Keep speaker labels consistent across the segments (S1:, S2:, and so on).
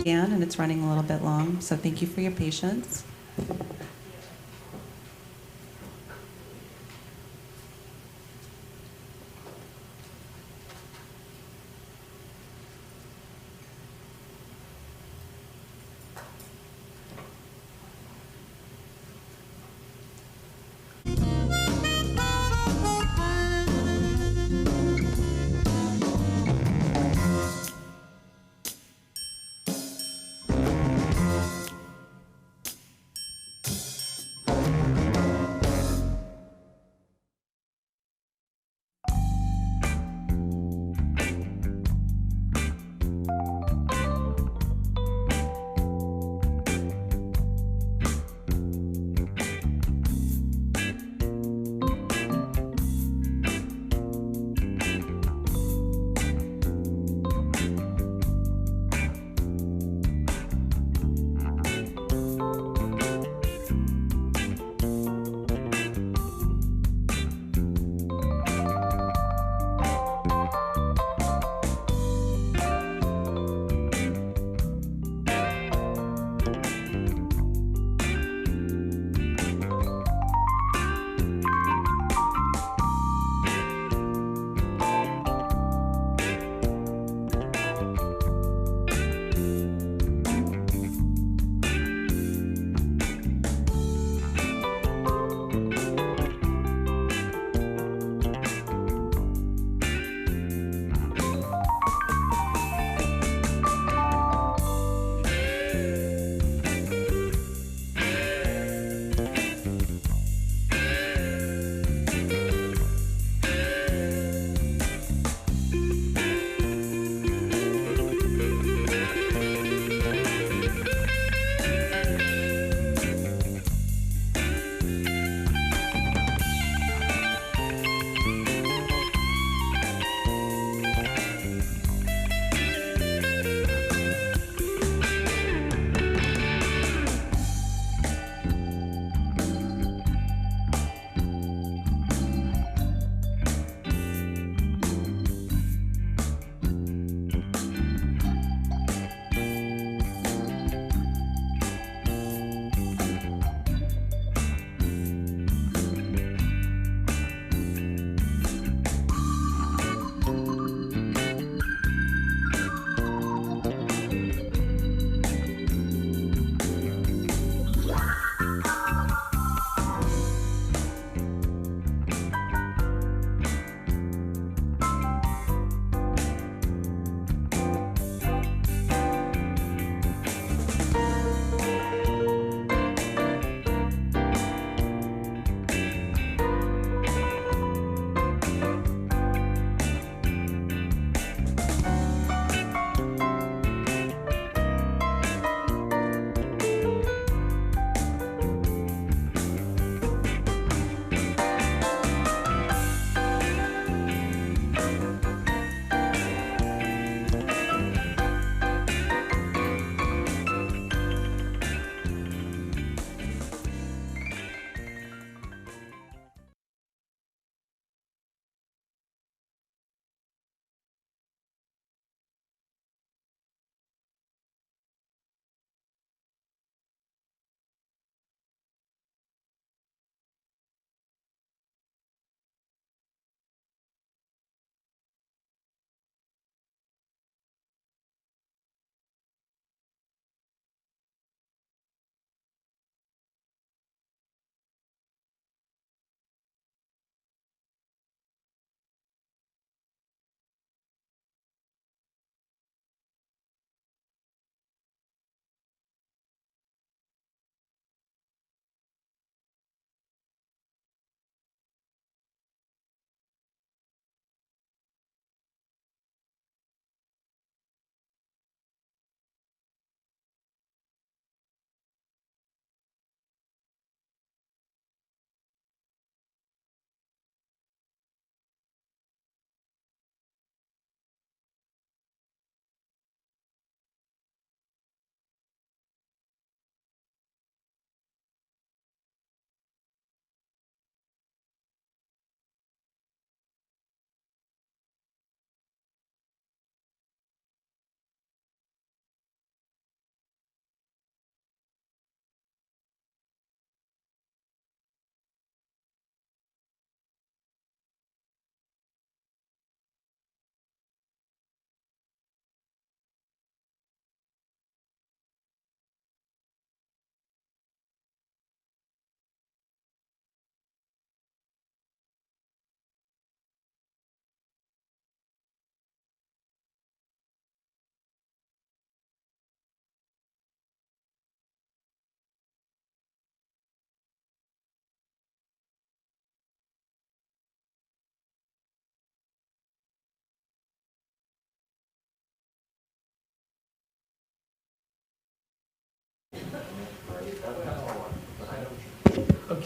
S1: began, and it's running a little bit long, so thank you for your patience.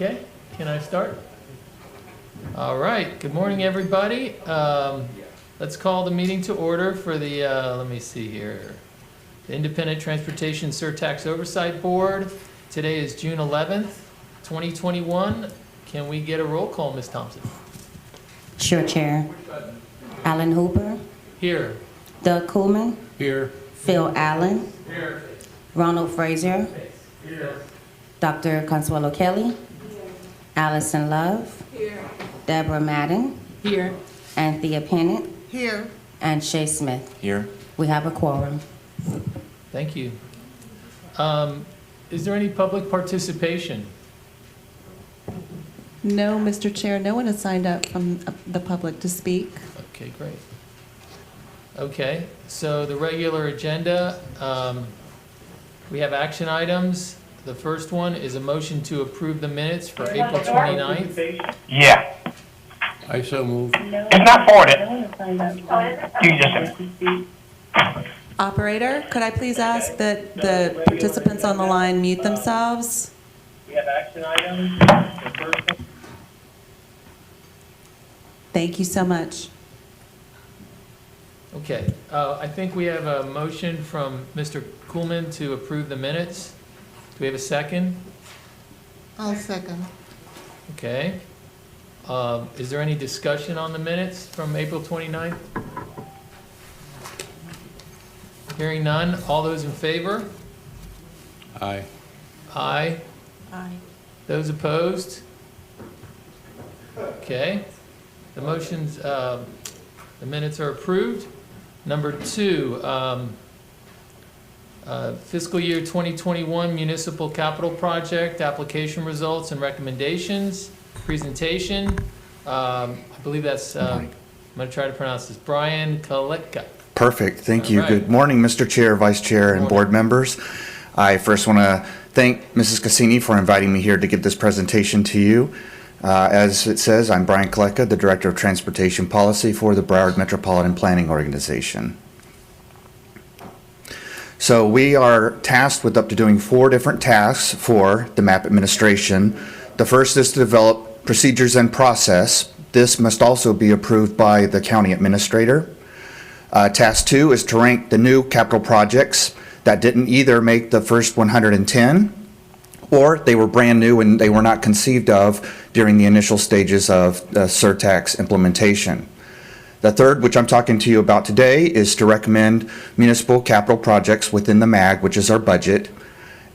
S2: Okay, can I start? All right, good morning, everybody. Let's call the meeting to order for the, let me see here, the Independent Transportation Surtax Oversight Board. Today is June 11th, 2021. Can we get a roll call, Ms. Thompson?
S3: Sure, Chair. Alan Hooper.
S2: Here.
S3: Doug Coolman.
S4: Here.
S3: Phil Allen.
S2: Here.
S3: Ronald Frazier.
S2: Here.
S3: Dr. Consuelo Kelly. Allison Love.
S5: Here.
S3: Deborah Madden.
S5: Here.
S3: Anthea Pennant.
S5: Here.
S3: And Shay Smith.
S4: Here.
S3: We have a quorum.
S2: Thank you. Is there any public participation?
S1: No, Mr. Chair, no one has signed up from the public to speak.
S2: Okay, great. Okay, so the regular agenda, we have action items. The first one is a motion to approve the minutes for April 29th.
S6: Yeah,
S4: I so move.
S6: it's not forwarded. You just,
S1: Operator, could I please ask that the participants on the line mute themselves?
S6: we have action items. The first one.
S1: Thank you so much.
S2: Okay, I think we have a motion from Mr. Coolman to approve the minutes. Do we have a second?
S5: I'll second.
S2: Okay. Is there any discussion on the minutes from April 29th? Hearing none, all those in favor?
S4: Aye.
S2: Aye.
S5: Aye.
S2: Those opposed? Okay. The motions, the minutes are approved. Number two, fiscal year 2021 municipal capital project, application results and recommendations, presentation. I believe that's, I'm going to try to pronounce this, Brian Kaleka.
S7: Perfect. Thank you.
S2: All right.
S7: Good morning, Mr. Chair, Vice Chair, and board members. I first want to thank Mrs. Cassini for inviting me here to give this presentation to you. As it says, I'm Brian Kaleka, the Director of Transportation Policy for the Broward Metropolitan Planning Organization. So we are tasked with up to doing 4 different tasks for the MAP administration. The first is to develop procedures and process. This must also be approved by the county administrator. Task 2 is to rank the new capital projects that didn't either make the first 110 or they were brand new and they were not conceived of during the initial stages of the Surtax implementation. The third, which I'm talking to you about today, is to recommend municipal capital projects within the MAG, which is our budget.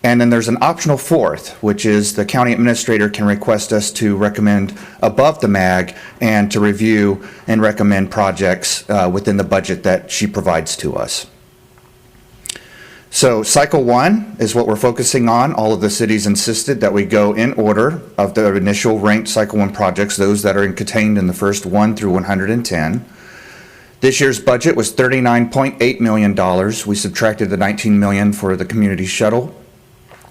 S7: And then there's an optional fourth, which is the county administrator can request us to recommend above the MAG and to review and recommend projects within the budget that she provides to us. So cycle 1 is what we're focusing on. All of the cities insisted that we go in order of the initial ranked cycle 1 projects, those that are contained in the first 1 through 110. This year's budget was $39.8 million. We subtracted the $19 million for the community shuttle.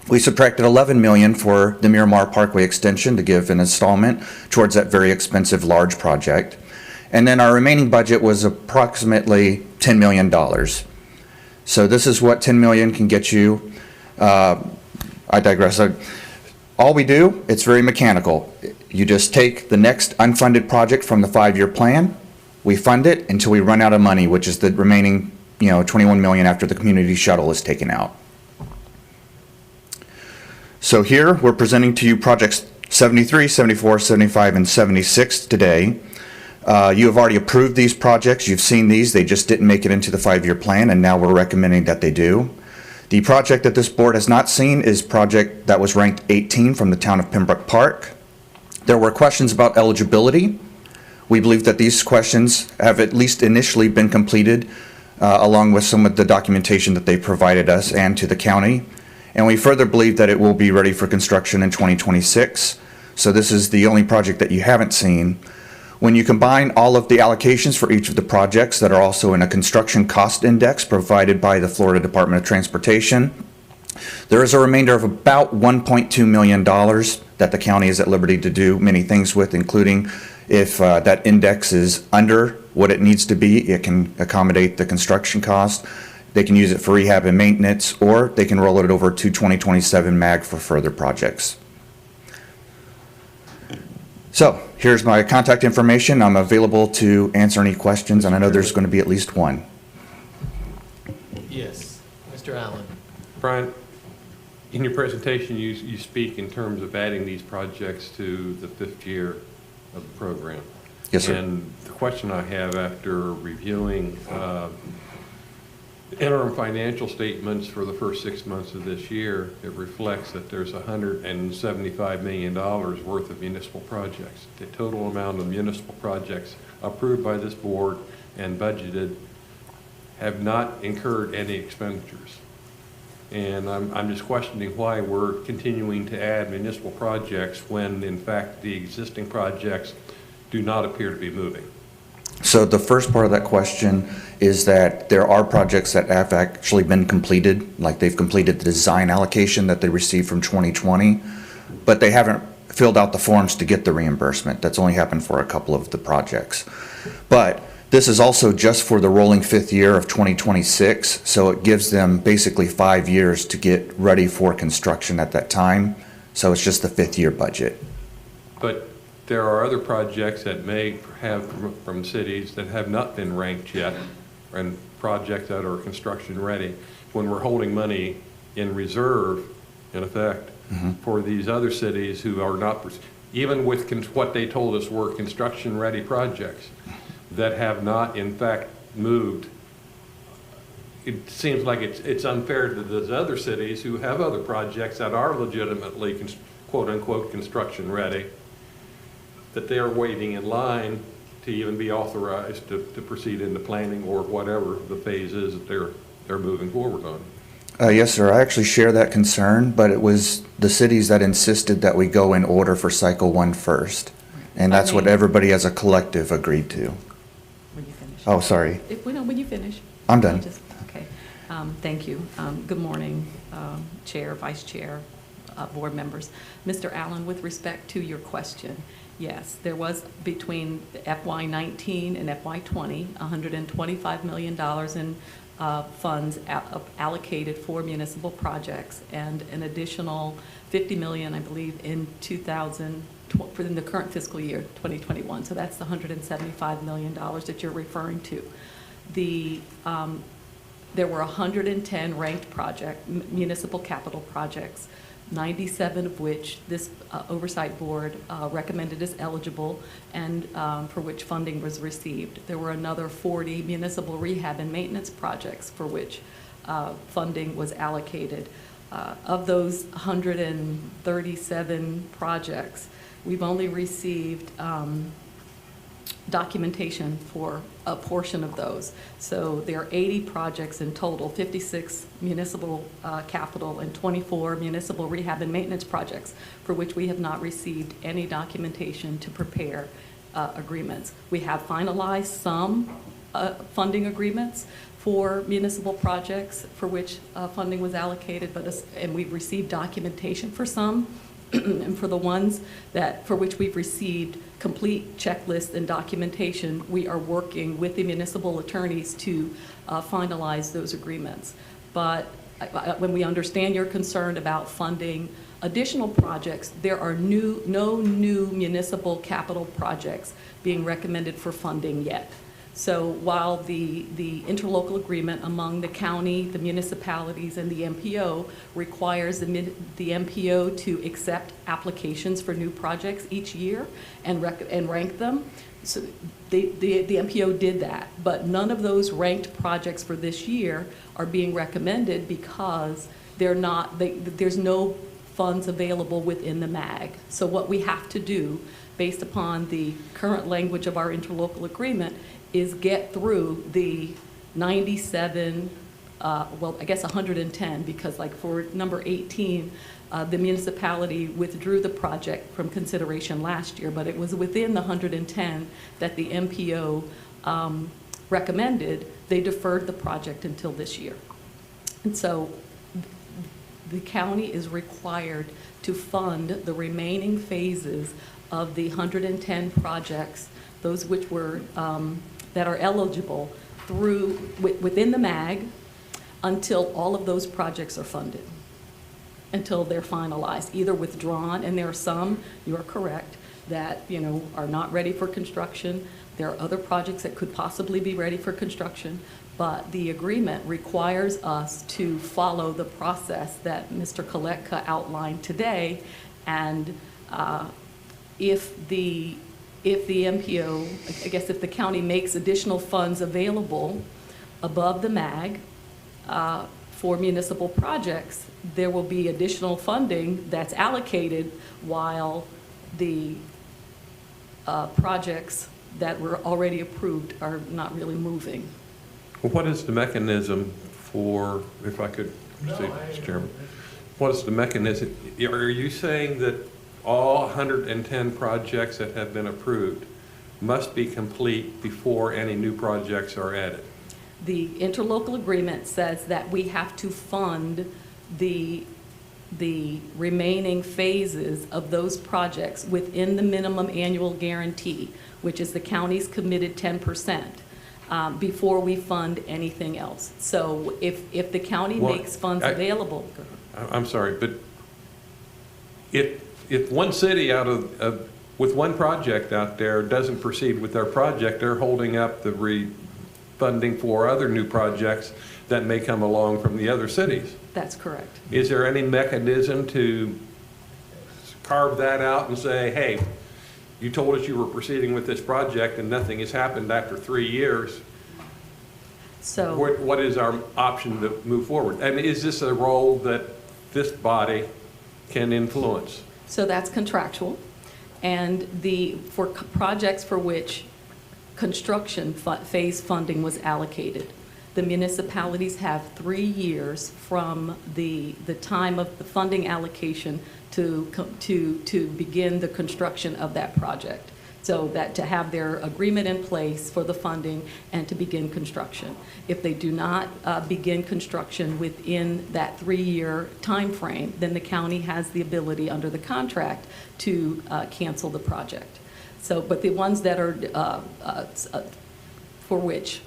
S7: We subtracted $11 million for the Miramar Parkway extension to give an installment towards that very expensive large project. And then our remaining budget was approximately $10 million. So this is what $10 million can get you. I digress. All we do, it's very mechanical. You just take the next unfunded project from the 5-year plan, we fund it until we run out of money, which is the remaining, $21 million after the community shuttle is taken out. So here we're presenting to you projects 73, 74, 75, and 76 today. You have already approved these projects. You've seen these. They just didn't make it into the 5-year plan, and now we're recommending that they do. The project that this board has not seen is project that was ranked 18 from the town of Pembroke Park. There were questions about eligibility. We believe that these questions have at least initially been completed along with some of the documentation that they provided us and to the county. And we further believe that it will be ready for construction in 2026. So this is the only project that you haven't seen. When you combine all of the allocations for each of the projects that are also in a construction cost index provided by the Florida Department of Transportation, there is a remainder of about $1.2 million that the county is at liberty to do many things with, including if that index is under what it needs to be, it can accommodate the construction cost. They can use it for rehab and maintenance, or they can roll it over to 2027 MAG for further projects. So here's my contact information. I'm available to answer any questions, and I know there's going to be at least one.
S2: Yes, Mr. Allen.
S4: Brian, in your presentation, you speak in terms of adding these projects to the 5th year of the program.
S7: Yes, sir.
S4: And the question I have after reviewing interim financial statements for the first 6 months of this year, it reflects that there's $175 million worth of municipal projects. The total amount of municipal projects approved by this board and budgeted have not incurred any expenditures. And I'm just questioning why we're continuing to add municipal projects when, in fact, the existing projects do not appear to be moving.
S7: So the first part of that question is that there are projects that have actually been completed, like they've completed the design allocation that they received from 2020, but they haven't filled out the forms to get the reimbursement. That's only happened for a couple of the projects. But this is also just for the rolling 5th year of 2026, so it gives them basically 5 years to get ready for construction at that time. So it's just the 5th year budget.
S4: But there are other projects that may have from cities that have not been ranked yet, and projects that are construction ready. When we're holding money in reserve, in effect, for these other cities who are not, even with what they told us were construction ready projects that have not in fact moved, it seems like it's unfair to those other cities who have other projects that are legitimately quote unquote construction ready, that they are waiting in line to even be authorized to proceed into planning or whatever the phase is that they're moving forward on.
S7: Yes, sir. I actually share that concern, but it was the cities that insisted that we go in order for cycle 1 first. And that's what everybody as a collective agreed to.
S8: When you finish.
S7: Oh, sorry.
S8: When you finish.
S7: I'm done.
S8: Okay. Thank you. Good morning, Chair, Vice Chair, board members. Mr. Allen, with respect to your question, yes, there was between FY19 and FY20, $125 million in funds allocated for municipal projects, and an additional $50 million, I believe, in for the current fiscal year, 2021. So that's the $175 million that you're referring to. There were 110 ranked municipal capital projects, 97 of which this Oversight Board recommended as eligible and for which funding was received. There were another 40 municipal rehab and maintenance projects for which funding was allocated. Of those 137 projects, we've only received documentation for a portion of those. So there are 80 projects in total, 56 municipal capital and 24 municipal rehab and maintenance projects for which we have not received any documentation to prepare agreements. We have finalized some funding agreements for municipal projects for which funding was allocated, and we've received documentation for some. And for the ones for which we've received complete checklists and documentation, we are working with the municipal attorneys to finalize those agreements. But when we understand your concern about funding additional projects, there are no new municipal capital projects being recommended for funding yet. So while the interlocal agreement among the county, the municipalities, and the MPO requires the MPO to accept applications for new projects each year and rank them, so the MPO did that. But none of those ranked projects for this year are being recommended because there's no funds available within the MAG. So what we have to do, based upon the current language of our interlocal agreement, is get through the 97, well, I guess 110, because like for number 18, the municipality withdrew the project from consideration last year, but it was within the 110 that the MPO recommended. They deferred the project until this year. And so the county is required to fund the remaining phases of the 110 projects, those which were that are eligible within the MAG, until all of those projects are funded, until they're finalized, either withdrawn, and there are some, you are correct, that, are not ready for construction. There are other projects that could possibly be ready for construction, but the agreement requires us to follow the process that Mr. Koletka outlined today. And if the MPO, I guess if the county makes additional funds available above the MAG for municipal projects, there will be additional funding that's allocated while the projects that were already approved are not really moving.
S4: Well, what is the mechanism for, if I could, Mr. Chairman, what is the mechanism? Are you saying that all 110 projects that have been approved must be complete before any new projects are added?
S8: The interlocal agreement says that we have to fund the remaining phases of those projects within the minimum annual guarantee, which is the county's committed 10%, before we fund anything else. So if the county makes funds available.
S4: I'm sorry, but if one city with one project out there doesn't proceed with their project, they're holding up the funding for other new projects that may come along from the other cities.
S8: That's correct.
S4: Is there any mechanism to carve that out and say, hey, you told us you were proceeding with this project and nothing has happened after 3 years?
S8: So
S4: What is our option to move forward? And is this a role that this body can influence?
S8: So that's contractual. And for projects for which construction phase funding was allocated, the municipalities have 3 years from the time of the funding allocation to begin the construction of that project. So that to have their agreement in place for the funding and to begin construction. If they do not begin construction within that 3-year time frame, then the county has the ability under the contract to cancel the project. So, but the ones that are for which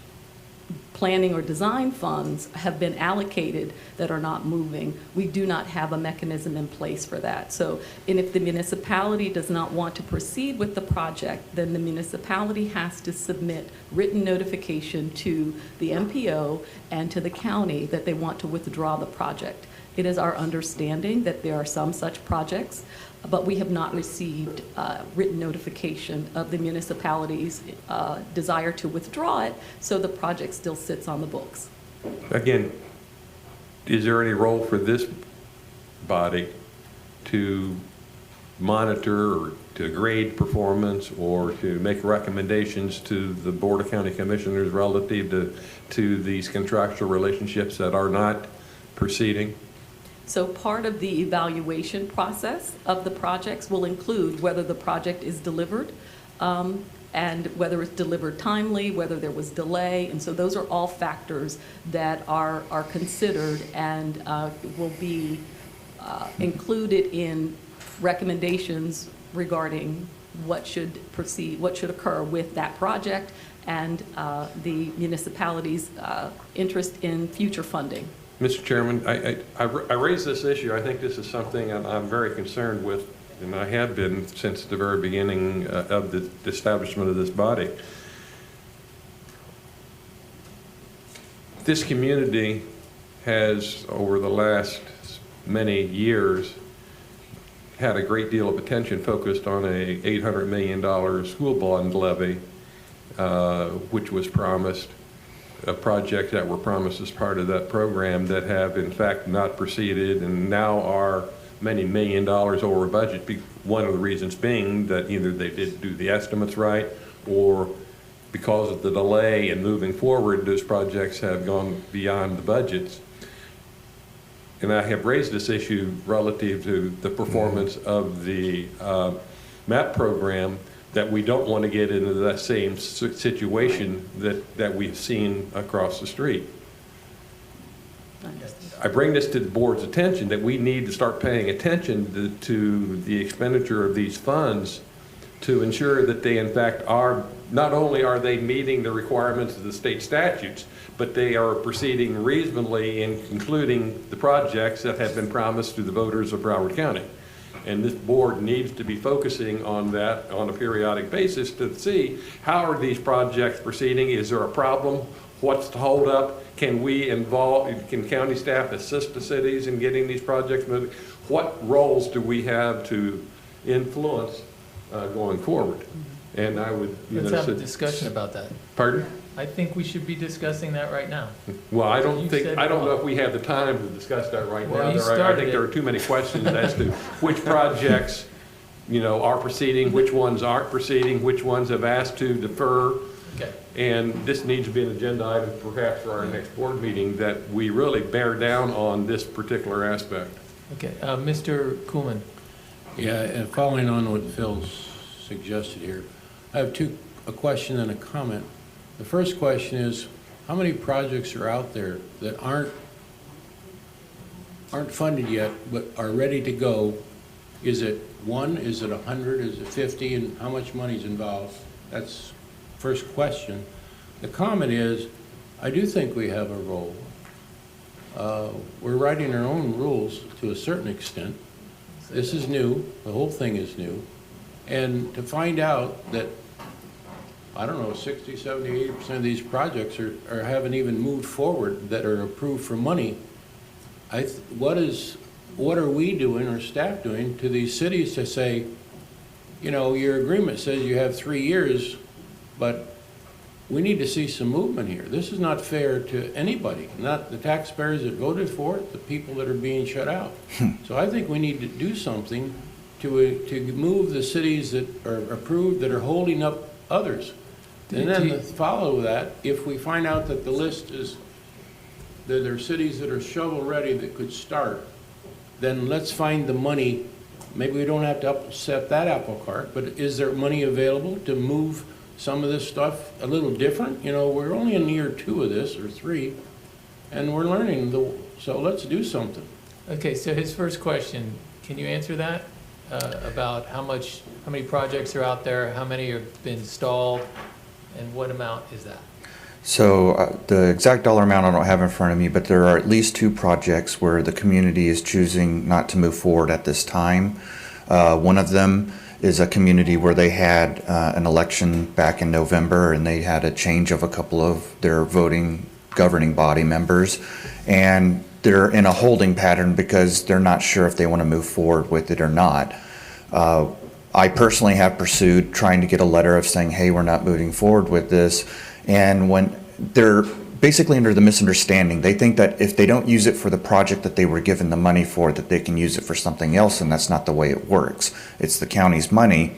S8: planning or design funds have been allocated that are not moving, we do not have a mechanism in place for that. So, and if the municipality does not want to proceed with the project, then the municipality has to submit written notification to the MPO and to the county that they want to withdraw the project. It is our understanding that there are some such projects, but we have not received written notification of the municipality's desire to withdraw it, so the project still sits on the books.
S4: Again, is there any role for this body to monitor or to grade performance or to make recommendations to the Board of County Commissioners relative to these contractual relationships that are not proceeding?
S8: So part of the evaluation process of the projects will include whether the project is delivered and whether it's delivered timely, whether there was delay. And so those are all factors that are considered and will be included in recommendations regarding what should proceed, what should occur with that project and the municipality's interest in future funding.
S4: Mr. Chairman, I raised this issue. I think this is something I'm very concerned with, and I have been since the very beginning of the establishment of this body. This community has, over the last many years, had a great deal of attention focused on a $800 million school bond levy, which was promised. Projects that were promised as part of that program that have in fact not proceeded and now are many $1 million over budget. One of the reasons being that either they didn't do the estimates right or because of the delay in moving forward, those projects have gone beyond the budgets. And I have raised this issue relative to the performance of the MAP program, that we don't want to get into that same situation that we've seen across the street. I bring this to the board's attention that we need to start paying attention to the expenditure of these funds to ensure that they in fact are, not only are they meeting the requirements of the state statutes, but they are proceeding reasonably in concluding the projects that have been promised to the voters of Broward County. And this board needs to be focusing on that on a periodic basis to see how are these projects proceeding? Is there a problem? What's the holdup? Can we involve, can county staff assist the cities in getting these projects moving? What roles do we have to influence going forward? And I would,
S2: Let's have a discussion about that.
S4: Pardon?
S2: I think we should be discussing that right now.
S4: Well, I
S2: You
S4: don't think,
S2: said
S4: I don't know
S2: wrong.
S4: if we have the time to discuss that right
S2: Well,
S4: now.
S2: you
S4: I
S2: started
S4: think
S2: it.
S4: there are too many questions as to which projects, are proceeding, which ones aren't proceeding, which ones have asked to defer.
S2: Okay.
S4: And this needs to be an agenda item perhaps for our next board meeting, that we really bear down on this particular aspect.
S2: Okay, Mr. Kuhlman.
S9: Yeah, and following on what Phil's suggested here, I have a question and a comment. The first question is, how many projects are out there that aren't funded yet, but are ready to go? Is it 1, is it 100, is it 50, and how much money is involved? That's first question. The comment is, I do think we have a role. We're writing our own rules to a certain extent. This is new, the whole thing is new. And to find out that, I don't know, 60, 70, 80% of these projects are haven't even moved forward that are approved for money, what are we doing or staff doing to these cities to say, your agreement says you have 3 years, but we need to see some movement here. This is not fair to anybody, not the taxpayers that voted for it, the people that are being shut out. So I think we need to do something to move the cities that are approved, that are holding up others. And then to follow that, if we find out that the list is, that there are cities that are shovel-ready that could start, then let's find the money. Maybe we don't have to upset that apple cart, but is there money available to move some of this stuff a little different? We're only in year 2 of this, or 3, and we're learning, so let's do something.
S2: Okay, so his first question, can you answer that? About how many projects are out there, how many have been stalled, and what amount is that?
S7: So the exact dollar amount I don't have in front of me, but there are at least 2 projects where the community is choosing not to move forward at this time. One of them is a community where they had an election back in November, and they had a change of a couple of their governing body members, and they're in a holding pattern because they're not sure if they want to move forward with it or not. I personally have pursued trying to get a letter of saying, hey, we're not moving forward with this. And when they're basically under the misunderstanding, they think that if they don't use it for the project that they were given the money for, that they can use it for something else, and that's not the way it works. It's the county's money.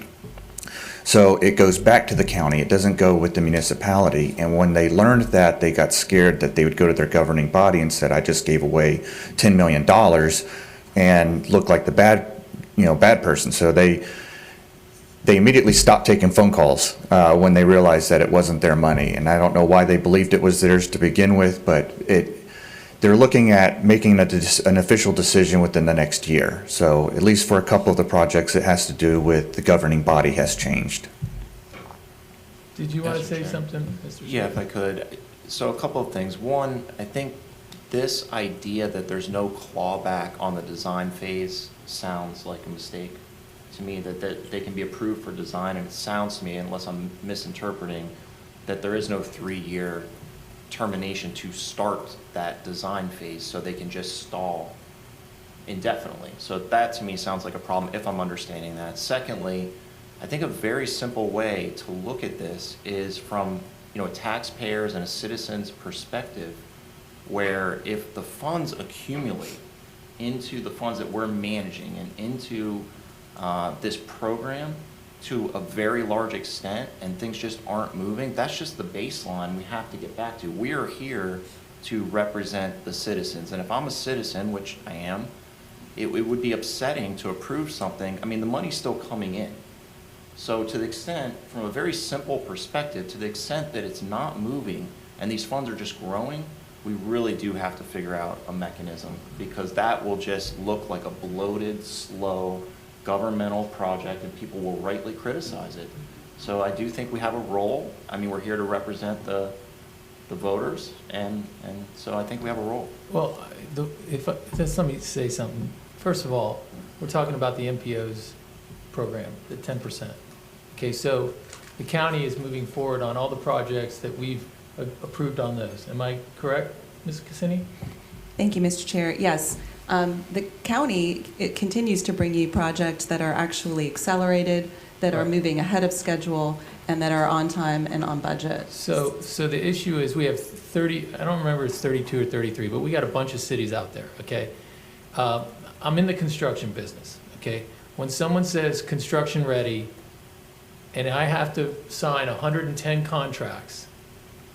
S7: So it goes back to the county. It doesn't go with the municipality. And when they learned that, they got scared that they would go to their governing body and said, I just gave away $10 million and looked like the bad person. So they immediately stopped taking phone calls when they realized that it wasn't their money. And I don't know why they believed it was theirs to begin with, but they're looking at making an official decision within the next year. So at least for a couple of the projects, it has to do with the governing body has changed.
S2: Did you want to
S10: Mr.
S2: say
S10: Chair.
S2: something, Mr.
S10: Yeah, if I
S2: Smith?
S10: could. So a couple of things. One, I think this idea that there's no clawback on the design phase sounds like a mistake to me, that they can be approved for design, and it sounds to me, unless I'm misinterpreting, that there is no 3-year termination to start that design phase, so they can just stall indefinitely. So that to me sounds like a problem, if I'm understanding that. Secondly, I think a very simple way to look at this is from a taxpayer's and a citizen's perspective, where if the funds accumulate into the funds that we're managing and into this program to a very large extent, and things just aren't moving, that's just the baseline we have to get back to. We are here to represent the citizens, and if I'm a citizen, which I am, it would be upsetting to approve something. I mean, the money's still coming in. So to the extent, from a very simple perspective, to the extent that it's not moving and these funds are just growing, we really do have to figure out a mechanism, because that will just look like a bloated, slow, governmental project, and people will rightly criticize it. So I do think we have a role. I mean, we're here to represent the voters, and so I think we have a role.
S2: Well, just let me say something. first of all, we're talking about the MPO's program, the 10%. Okay, so the county is moving forward on all the projects that we've approved on those. Am I correct, Ms. Cassini?
S1: Thank you, Mr. Chair. Yes, the county, it continues to bring you projects that are actually accelerated, that are
S2: Right.
S1: moving ahead of schedule, and that are on time and on budget.
S2: So the issue is we have 30, I don't remember if it's 32 or 33, but we got a bunch of cities out there, okay? I'm in the construction business, okay? When someone says construction ready, and I have to sign 110 contracts,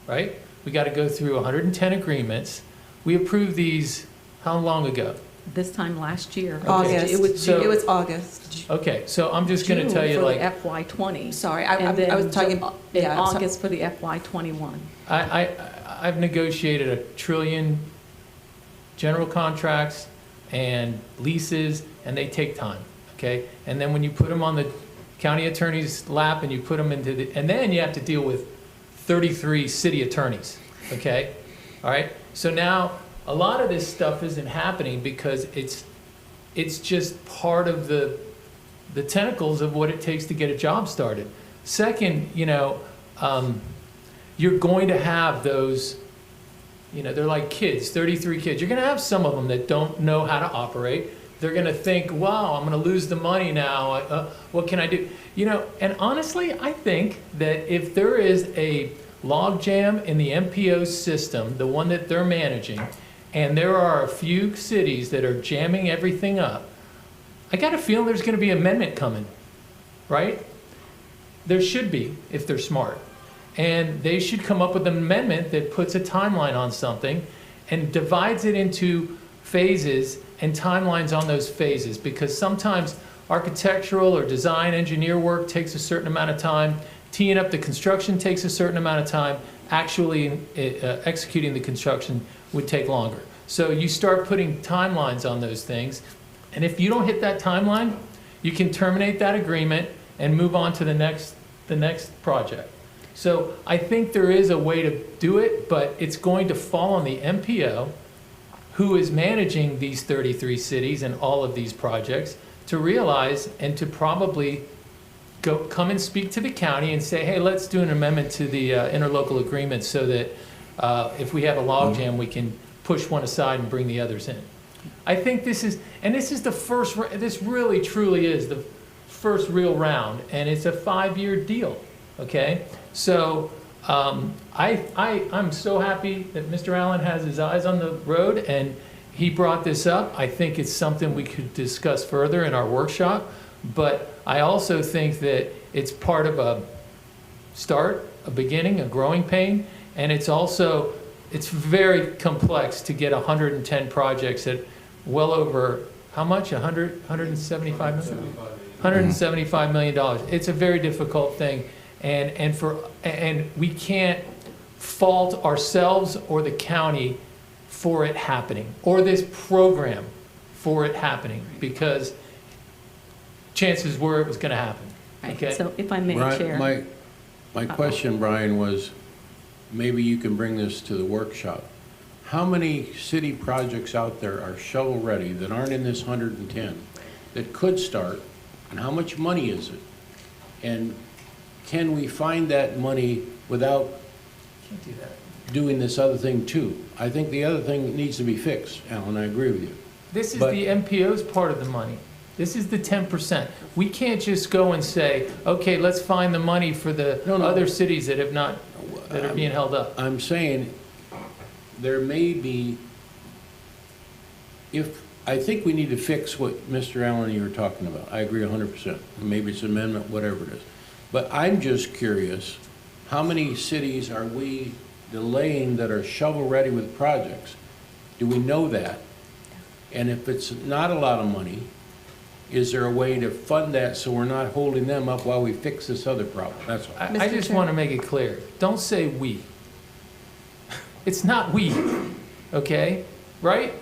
S2: right? We got to go through 110 agreements. We approved these, how long ago?
S8: This time last year.
S1: August.
S8: It was
S2: So-
S1: It was August.
S2: Okay, so I'm just going to
S8: June
S2: tell you,
S8: for
S2: like,
S8: the FY '20.
S1: Sorry,
S8: And
S1: I
S8: then
S1: was talking,
S8: in
S1: yeah. so-
S8: August for the FY '21.
S2: I've negotiated 1 trillion general contracts and leases, and they take time, okay? And then when you put them on the county attorney's lap and you put them into the, and then you have to deal with 33 city attorneys, okay? All right, so now a lot of this stuff isn't happening because it's just part of the tentacles of what it takes to get a job started. Second, you're going to have those, they're like kids, 33 kids. You're going to have some of them that don't know how to operate. They're going to think, wow, I'm going to lose the money now. What can I do? And honestly, I think that if there is a logjam in the MPO system, the one that they're managing, and there are a few cities that are jamming everything up, I got a feeling there's going to be an amendment coming, right? There should be, if they're smart. And they should come up with an amendment that puts a timeline on something and divides it into phases and timelines on those phases, because sometimes architectural or design engineer work takes a certain amount of time, teeing up the construction takes a certain amount of time, actually executing the construction would take longer. So you start putting timelines on those things, and if you don't hit that timeline, you can terminate that agreement and move on to the next project. So I think there is a way to do it, but it's going to fall on the MPO, who is managing these 33 cities and all of these projects, to realize and to probably come and speak to the county and say, hey, let's do an amendment to the interlocal agreement so that if we have a logjam, we can push one aside and bring the others in. I think this is the first, this really truly is the first real round, and it's a 5-year deal, okay? So I'm so happy that Mr. Allen has his eyes on the road and he brought this up. I think it's something we could discuss further in our workshop, but I also think that it's part of a start, a beginning, a growing pain, and it's very complex to get 110 projects at well over, how much, 175 million? $175 million. It's a very difficult thing. And we can't fault ourselves or the county for it happening, or this program for it happening, because chances were it was going to happen.
S8: Right.
S2: Okay.
S8: So if I may,
S9: Brian,
S8: Chair.
S9: my question, Brian, was, maybe you can bring this to the workshop. How many city projects out there are shovel-ready that aren't in this 110 that could start, and how much money is it? And can we find that money without
S2: Can't do that.
S9: doing this other thing too? I think the other thing needs to be fixed, Alan, I agree with you.
S2: This is
S9: But-
S2: the MPO's part of the money. This is the 10%. We can't just go and say, okay, let's find the money for the
S9: No.
S2: other cities that have not, that are being held up.
S9: I'm saying there may be, I think we need to fix what Mr. Allen and you were talking about. I agree 100%. Maybe it's amendment, whatever it is. But I'm just curious, how many cities are we delaying that are shovel-ready with projects? Do we know that? And if it's not a lot of money, is there a way to fund that so we're not holding them up while we fix this other problem? That's all.
S2: I
S1: Mr.
S2: just
S1: Chair.
S2: want to make it clear. Don't say we. It's not we, okay? Right?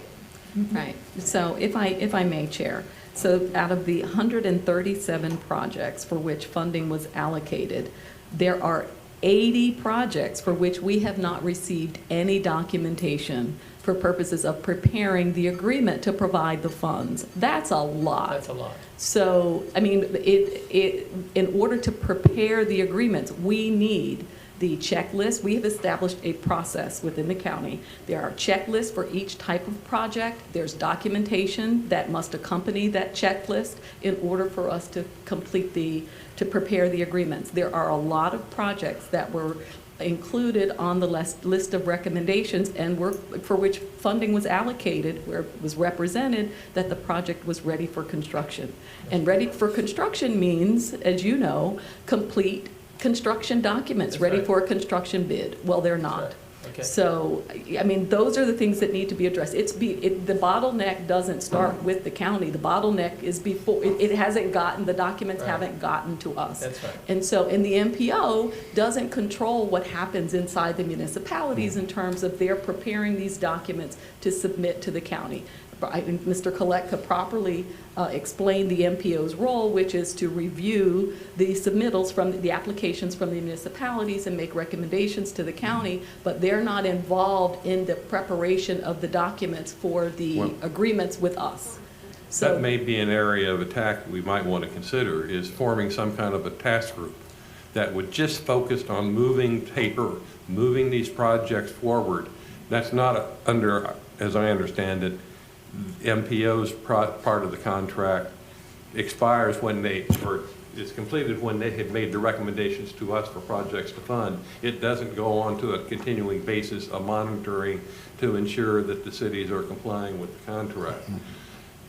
S8: Right. So if I may, Chair, so out of the 137 projects for which funding was allocated, there are 80 projects for which we have not received any documentation for purposes of preparing the agreement to provide the funds. That's a lot.
S2: That's a lot.
S8: So, I mean, in order to prepare the agreements, we need the checklist. We have established a process within the county. There are checklists for each type of project. There's documentation that must accompany that checklist in order for us to to prepare the agreements. There are a lot of projects that were included on the list of recommendations and for which funding was allocated, where it was represented that the project was ready for construction. And ready for construction means, as you know, complete construction documents,
S2: That's
S8: ready
S2: right.
S8: for a construction bid. Well, they're not.
S2: Right. Okay.
S8: So, I mean, those are the things that need to be addressed. The bottleneck doesn't start with the county. The bottleneck is before, it hasn't gotten, the documents
S2: Right.
S8: haven't gotten to us.
S2: That's right.
S8: And so, and the MPO doesn't control what happens inside the municipalities in terms of their preparing these documents to submit to the county. I think Mr. Koleka properly explained the MPO's role, which is to review the submittals from the applications from the municipalities and make recommendations to the county, but they're not involved in the preparation of the documents for the
S4: Well,
S8: agreements with us. So
S4: That may be an area of attack we might want to consider, is forming some kind of a task group that would just focus on moving paper, moving these projects forward. That's not under, as I understand it, MPO's part of the contract expires when or is completed when they had made the recommendations to us for projects to fund. It doesn't go on to a continuing basis of monitoring to ensure that the cities are complying with the contract.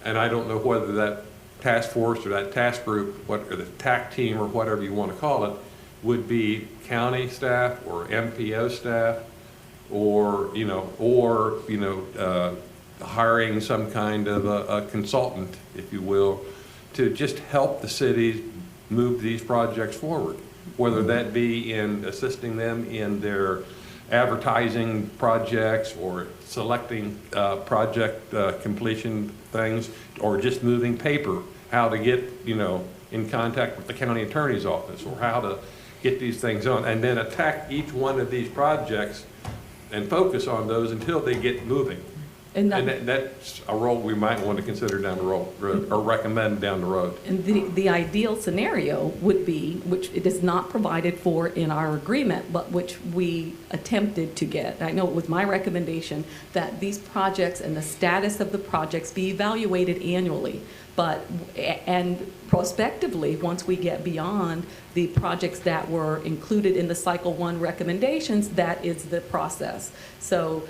S4: And I don't know whether that task force or that task group, or the TAC team or whatever you want to call it, would be county staff or MPO staff or hiring some kind of a consultant, if you will, to just help the cities move these projects forward, whether that be in assisting them in their advertising projects or selecting project completion things, or just moving paper, how to get, in contact with the county attorney's office, or how to get these things on, and then attack each one of these projects and focus on those until they get moving.
S8: And
S4: That's a role we might want to consider down the road, or recommend down the road.
S8: And the ideal scenario would be, which it is not provided for in our agreement, but which we attempted to get. I know it was my recommendation that these projects and the status of the projects be evaluated annually, and prospectively, once we get beyond the projects that were included in the Cycle 1 recommendations, that is the process. So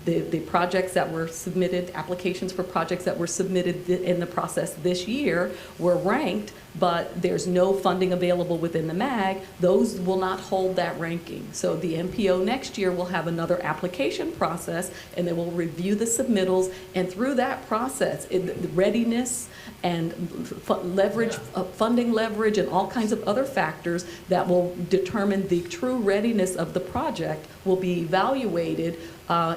S8: the projects that were submitted, applications for projects that were submitted in the process this year were ranked, but there's no funding available within the MAG. Those will not hold that ranking. So the MPO next year will have another application process, and they will review the submittals, and through that process, the readiness and funding leverage and all kinds of other factors that will determine the true readiness of the project will be evaluated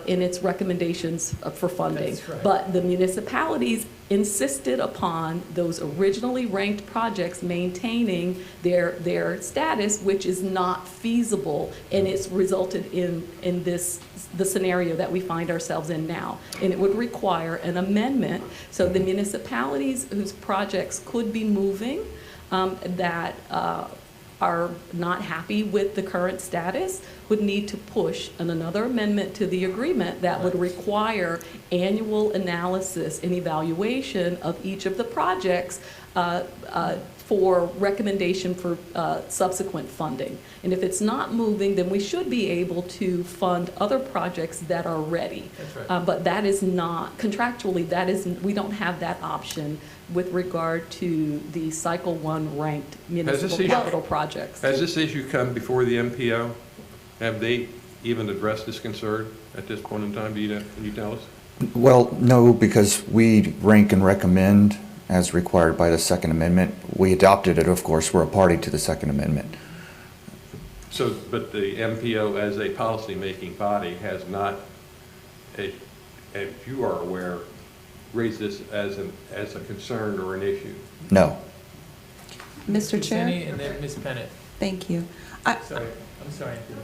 S8: in its recommendations for funding.
S2: That's right.
S8: But the municipalities insisted upon those originally ranked projects maintaining their status, which is not feasible, and it's resulted in the scenario that we find ourselves in now. And it would require an amendment, so the municipalities whose projects could be moving, that are not happy with the current status, would need to push another amendment to the agreement that would require annual analysis and evaluation of each of the projects for recommendation for subsequent funding. And if it's not moving, then we should be able to fund other projects that are ready.
S2: That's right.
S8: But that is not, contractually, we don't have that option with regard to the Cycle 1 ranked municipal capital projects.
S4: Has this issue come before the MPO? Have they even addressed this concern at this point in time? Can you tell us?
S7: Well, no, because we rank and recommend as required by the Second Amendment. We adopted it, of course, we're a party to the Second Amendment.
S4: So, but the MPO as a policy-making body has not, as you are aware, raised this as a concern or an issue?
S7: No.
S1: Mr.
S2: Ms.
S1: Chair?
S2: Finney, and then Ms. Pennant.
S1: Thank you.
S2: Sorry. I'm sorry, Anthony.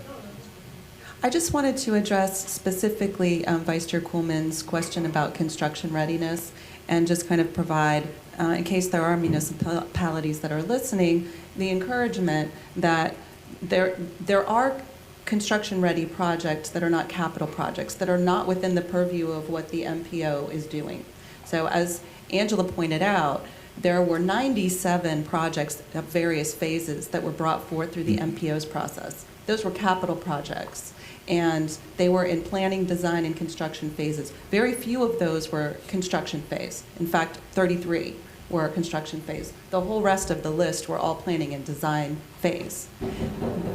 S1: I just wanted to address specifically Vice Chair Kuhlman's question about construction readiness and just kind of provide, in case there are municipalities that are listening, the encouragement that there are construction-ready projects that are not capital projects, that are not within the purview of what the MPO is doing. So as Angela pointed out, there were 97 projects of various phases that were brought forth through the MPO's process. Those were capital projects, and they were in planning, design, and construction phases. Very few of those were construction phase. In fact, 33 were construction phase. The whole rest of the list were all planning and design phase.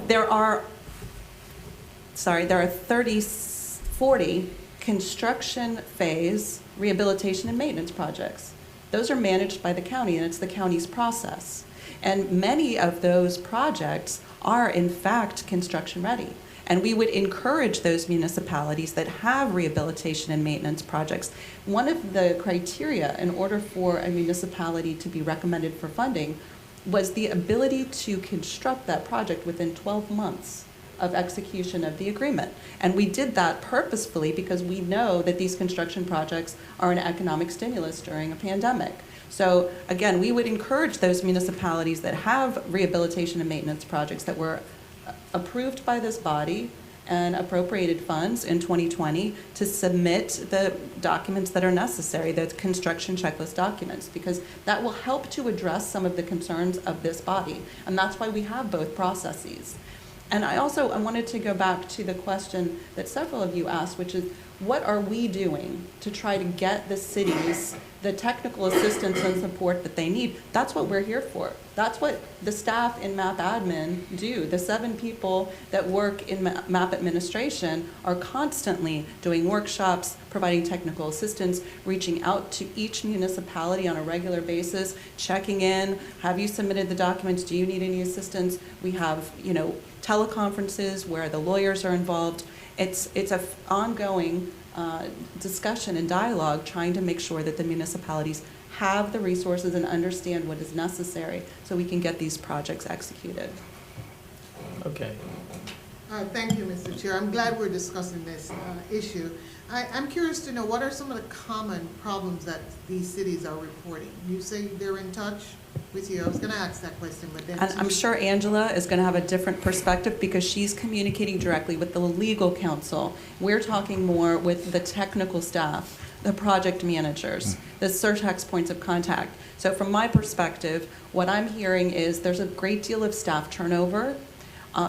S1: There are 40 construction phase rehabilitation and maintenance projects. Those are managed by the county, and it's the county's process. And many of those projects are, in fact, construction ready. And we would encourage those municipalities that have rehabilitation and maintenance projects. One of the criteria in order for a municipality to be recommended for funding was the ability to construct that project within 12 months of execution of the agreement. And we did that purposefully because we know that these construction projects are an economic stimulus during a pandemic. So again, we would encourage those municipalities that have rehabilitation and maintenance projects that were approved by this body and appropriated funds in 2020 to submit the documents that are necessary, the construction checklist documents, because that will help to address some of the concerns of this body. And that's why we have both processes. And I wanted to go back to the question that several of you asked, which is, what are we doing to try to get the cities the technical assistance and support that they need? That's what we're here for. That's what the staff in MAP admin do. The 7 people that work in MAP administration are constantly doing workshops, providing technical assistance, reaching out to each municipality on a regular basis, checking in. Have you submitted the documents? Do you need any assistance? We have, teleconferences where the lawyers are involved. It's an ongoing discussion and dialogue trying to make sure that the municipalities have the resources and understand what is necessary so we can get these projects executed.
S2: Okay.
S5: Thank you, Mr. Chair. I'm glad we're discussing this issue. I'm curious to know, what are some of the common problems that these cities are reporting? You say they're in touch with you. I was going to ask that question, but then...
S1: And I'm sure Angela is going to have a different perspective because she's communicating directly with the legal counsel. We're talking more with the technical staff, the project managers, the Surtax points of contact. So from my perspective, what I'm hearing is there's a great deal of staff turnover.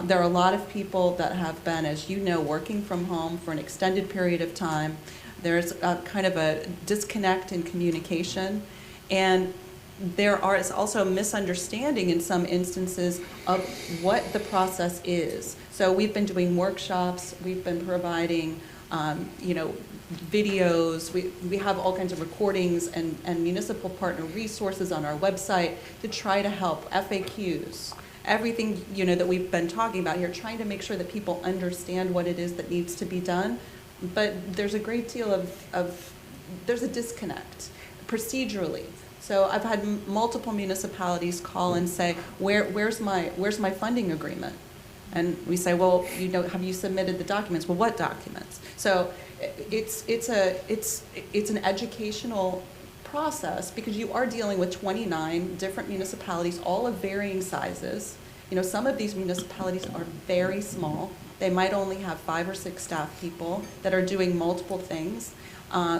S1: There are a lot of people that have been, as you know, working from home for an extended period of time. There's kind of a disconnect in communication. And there is also a misunderstanding in some instances of what the process is. So we've been doing workshops, we've been providing, videos, we have all kinds of recordings and municipal partner resources on our website to try to help, FAQs, everything that we've been talking about here, trying to make sure that people understand what it is that needs to be done. But there's a great deal there's a disconnect procedurally. So I've had multiple municipalities call and say, where's my funding agreement? And we say, well, have you submitted the documents? Well, what documents? So it's an educational process because you are dealing with 29 different municipalities, all of varying sizes. Some of these municipalities are very small. They might only have 5 or 6 staff people that are doing multiple things.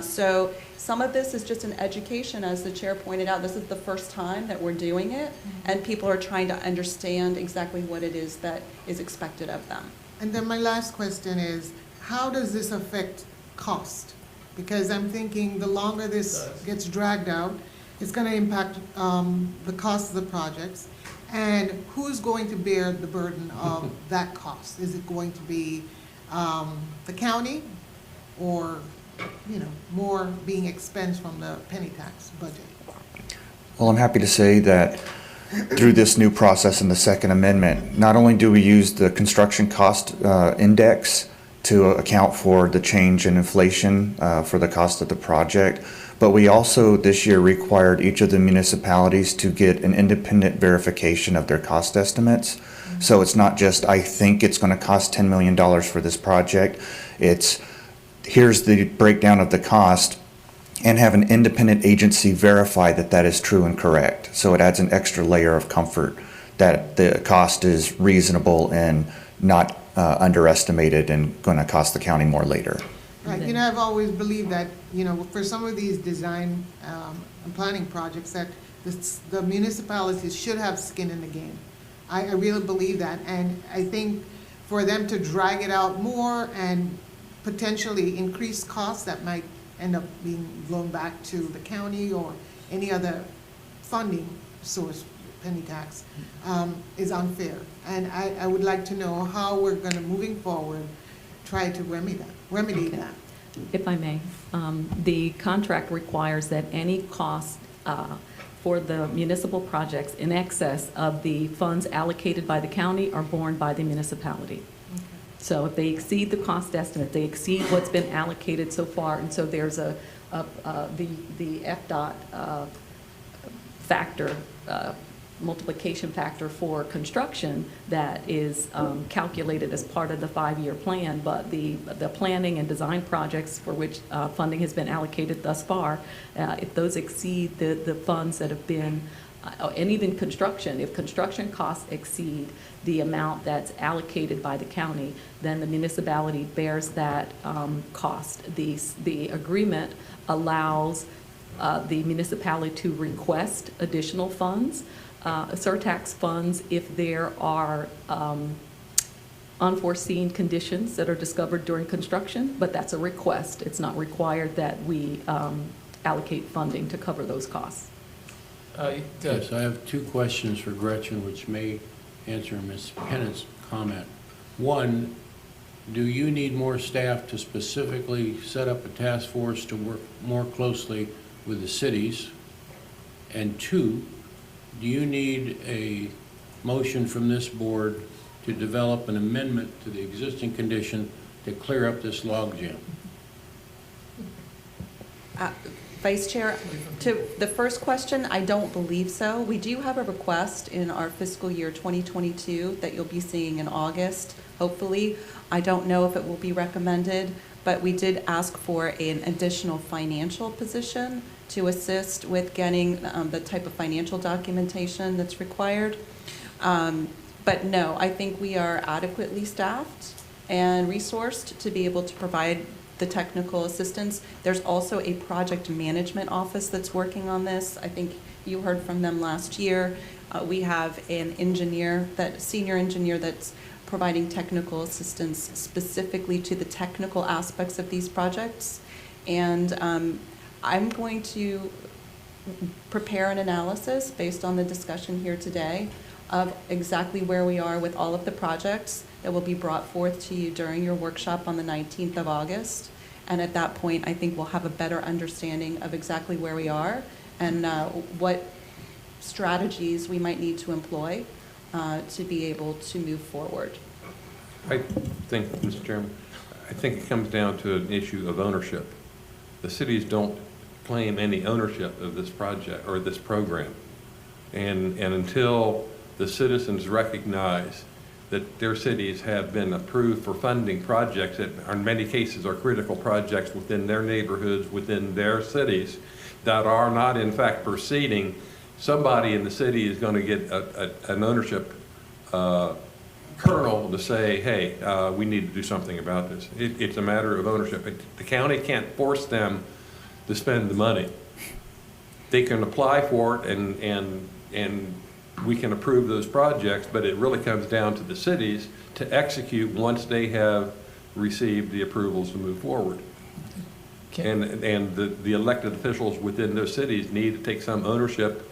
S1: So some of this is just an education, as the chair pointed out. This is the first time that we're doing it, and people are trying to understand exactly what it is that is expected of them.
S5: And then my last question is, how does this affect cost? Because I'm thinking the longer this gets dragged out, it's going to impact the cost of the projects. And who's going to bear the burden of that cost? Is it going to be the county, or more being expensed from the penny tax budget?
S7: Well, I'm happy to say that through this new process in the Second Amendment, not only do we use the construction cost index to account for the change in inflation for the cost of the project, but we also this year required each of the municipalities to get an independent verification of their cost estimates. So it's not just, I think it's going to cost $10 million for this project. It's, here's the breakdown of the cost, and have an independent agency verify that that is true and correct. So it adds an extra layer of comfort that the cost is reasonable and not underestimated and going to cost the county more later.
S5: Right, you know, I've always believed that, you know, for some of these design and planning projects, that the municipalities should have skin in the game. I really believe that, and I think for them to drag it out more and potentially increase costs that might end up being blown back to the county or any other funding source, penny tax, is unfair. And I would like to know how we're gonna, moving forward, try to remedy that.
S8: If I may, the contract requires that any cost for the municipal projects in excess of the funds allocated by the county are borne by the municipality. So if they exceed the cost estimate, they exceed what's been allocated so far, and so there's the FDOT factor, multiplication factor for construction that is calculated as part of the 5-year plan, but the planning and design projects for which funding has been allocated thus far, if those exceed the funds that have been, and even construction, if construction costs exceed the amount that's allocated by the county, then the municipality bears that cost. The agreement allows the municipality to request additional funds, Surtax funds, if there are unforeseen conditions that are discovered during construction, but that's a request. It's not required that we allocate funding to cover those costs.
S9: Yes, I have two questions for Gretchen, which may answer Ms. Pennett's comment. One, do you need more staff to specifically set up a task force to work more closely with the cities? And two, do you need a motion from this board to develop an amendment to the existing condition to clear up this logjam?
S1: Vice Chair, to the first question, I don't believe so. We do have a request in our fiscal year 2022 that you'll be seeing in August, hopefully. I don't know if it will be recommended, but we did ask for an additional financial position to assist with getting the type of financial documentation that's required. But no, I think we are adequately staffed and resourced to be able to provide the technical assistance. There's also a project management office that's working on this. I think you heard from them last year. We have an engineer, senior engineer, that's providing technical assistance specifically to the technical aspects of these projects. And I'm going to prepare an analysis based on the discussion here today of exactly where we are with all of the projects that will be brought forth to you during your workshop on the 19th of August. And at that point, I think we'll have a better understanding of exactly where we are and what strategies we might need to employ to be able to move forward.
S4: I think, Mr. Chairman, I think it comes down to an issue of ownership. The cities don't claim any ownership of this project or this program. And until the citizens recognize that their cities have been approved for funding projects that in many cases are critical projects within their neighborhoods, within their cities, that are not in fact proceeding, somebody in the city is going to get an ownership kernel to say, hey, we need to do something about this. It's a matter of ownership. The county can't force them to spend the money. They can apply for it and we can approve those projects, but it really comes down to the cities to execute once they have received the approvals to move forward. And the elected officials within those cities need to take some ownership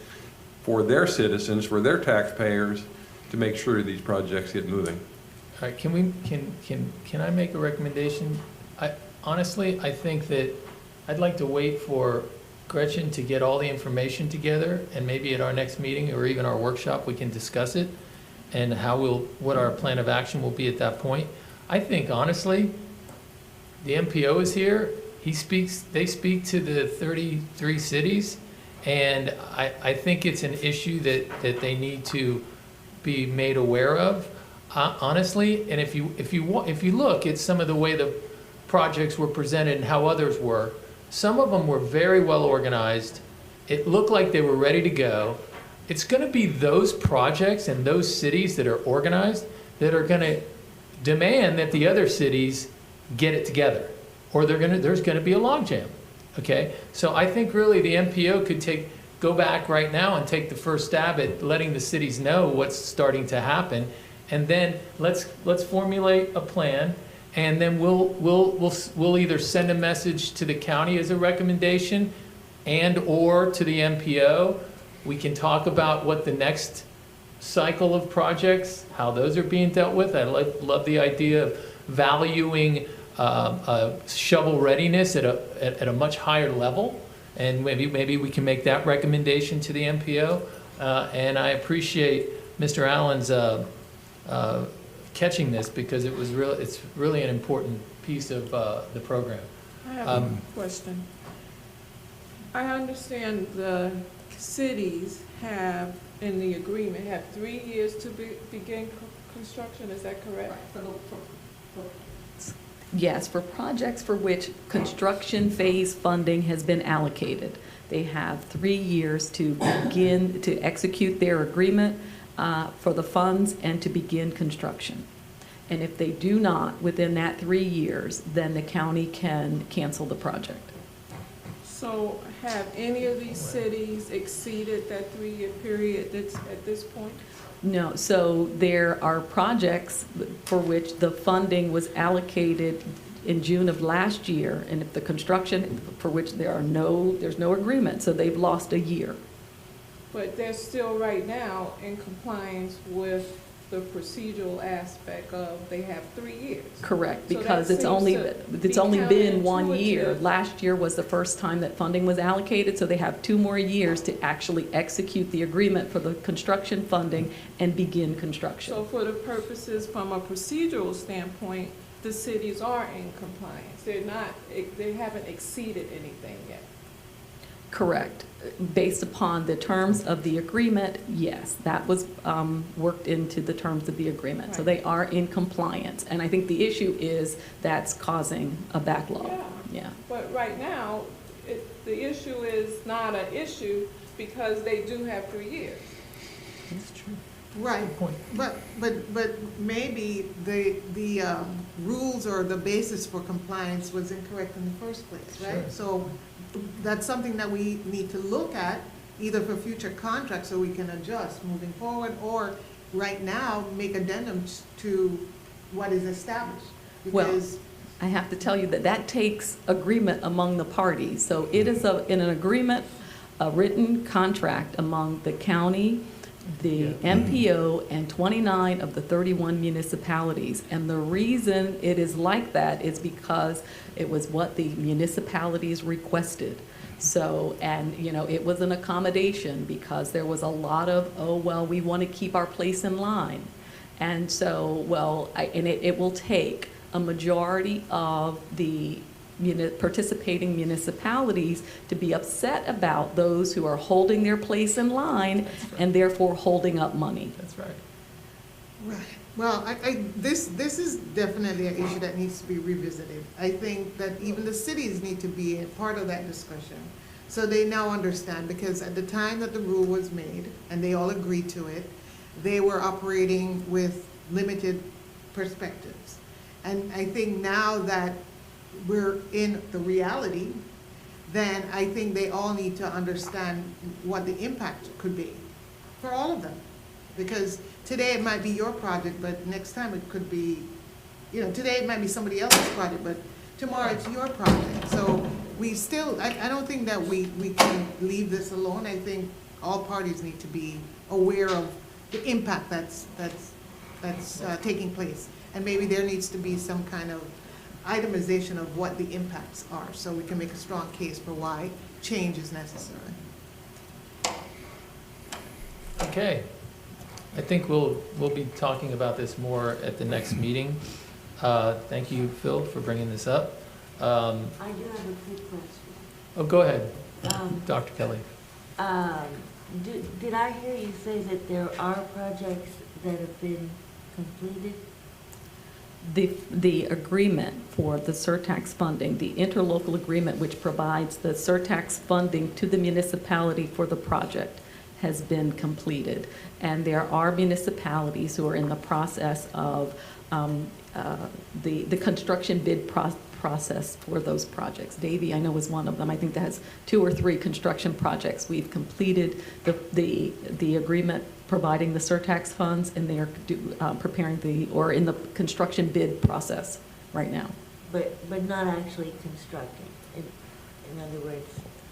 S4: for their citizens, for their taxpayers, to make sure these projects get moving.
S2: All right, can I make a recommendation? Honestly, I think that I'd like to wait for Gretchen to get all the information together, and maybe at our next meeting or even our workshop, we can discuss it and what our plan of action will be at that point. I think honestly, the MPO is here. They speak to the 33 cities, and I think it's an issue that they need to be made aware of. honestly, and if you look at some of the way the projects were presented and how others were, some of them were very well organized. It looked like they were ready to go. It's going to be those projects and those cities that are organized that are going to demand that the other cities get it together, or there's going to be a logjam. Okay, so I think really the MPO could go back right now and take the first stab at letting the cities know what's starting to happen, and then let's formulate a plan, and then we'll either send a message to the county as a recommendation, and or to the MPO. We can talk about what the next cycle of projects, how those are being dealt with. I love the idea of valuing shovel readiness at a much higher level, and maybe we can make that recommendation to the MPO. And I appreciate Mr. Allen's catching this, because it's really an important piece of the program.
S11: I have a question. I understand the cities have, in the agreement, have 3 years to begin construction, is that correct?
S8: Yes, for projects for which construction phase funding has been allocated, they have 3 years to begin to execute their agreement for the funds and to begin construction. And if they do not within that 3 years, then the county can cancel the project.
S11: So have any of these cities exceeded that 3-year period that's at this point?
S8: No, so there are projects for which the funding was allocated in June of last year, and if the construction for which there's no agreement, so they've lost a year.
S11: But they're still right now in compliance with the procedural aspect of they have 3 years.
S8: Correct,
S11: So
S8: because
S11: that
S8: it's
S11: seems
S8: only
S11: to be
S8: been 1 year.
S11: counterintuitive.
S8: Last year was the first time that funding was allocated, so they have 2 more years to actually execute the agreement for the construction funding and begin construction.
S11: So for the purposes, from a procedural standpoint, the cities are in compliance. They haven't exceeded anything yet.
S8: Correct. Based upon the terms of the agreement, yes, that was worked into the terms of the agreement. So they are in compliance. And I think the issue is that's causing a backlog. Yeah.
S11: But right now, the issue is not an issue because they do have 3 years.
S2: That's true.
S5: Right, but maybe the rules or the basis for compliance was incorrect in the first place, right?
S2: Sure.
S5: So that's something that we need to look at, either for future contracts so we can adjust moving forward, or right now, make addendums to what is established.
S8: Well,
S5: Because
S8: I have to tell you that takes agreement among the parties. So it is in an agreement, a written contract among the county, the MPO, and 29 of the 31 municipalities. And the reason it is like that is because it was what the municipalities requested. So, and it was an accommodation because there was a lot of, we want to keep our place in line. And so, it will take a majority of the participating municipalities to be upset about those who are holding their place in line and therefore holding up money.
S2: That's right.
S5: Right. Well, this is definitely an issue that needs to be revisited. I think that even the cities need to be a part of that discussion, so they now understand, because at the time that the rule was made, and they all agreed to it, they were operating with limited perspectives. And I think now that we're in the reality, then I think they all need to understand what the impact could be for all of them. Because today it might be your project, but next time it could be, today it might be somebody else's project, but tomorrow it's your project. So we still, I don't think that we can leave this alone. I think all parties need to be aware of the impact that's taking place. And maybe there needs to be some kind of itemization of what the impacts are, so we can make a strong case for why change is necessary.
S2: Okay. I think we'll be talking about this more at the next meeting. Thank you, Phil, for bringing this up.
S12: I do have a quick question.
S2: Oh, go ahead, Dr. Kelly.
S12: Did I hear you say that there are projects that have been completed?
S8: The agreement for the Surtax funding, the interlocal agreement which provides the Surtax funding to the municipality for the project has been completed. And there are municipalities who are in the process of the construction bid process for those projects. Davie, I know, is one of them. I think that has 2 or 3 construction projects. We've completed the agreement providing the Surtax funds, and they are preparing or in the construction bid process right now.
S12: But not actually constructing, in other words?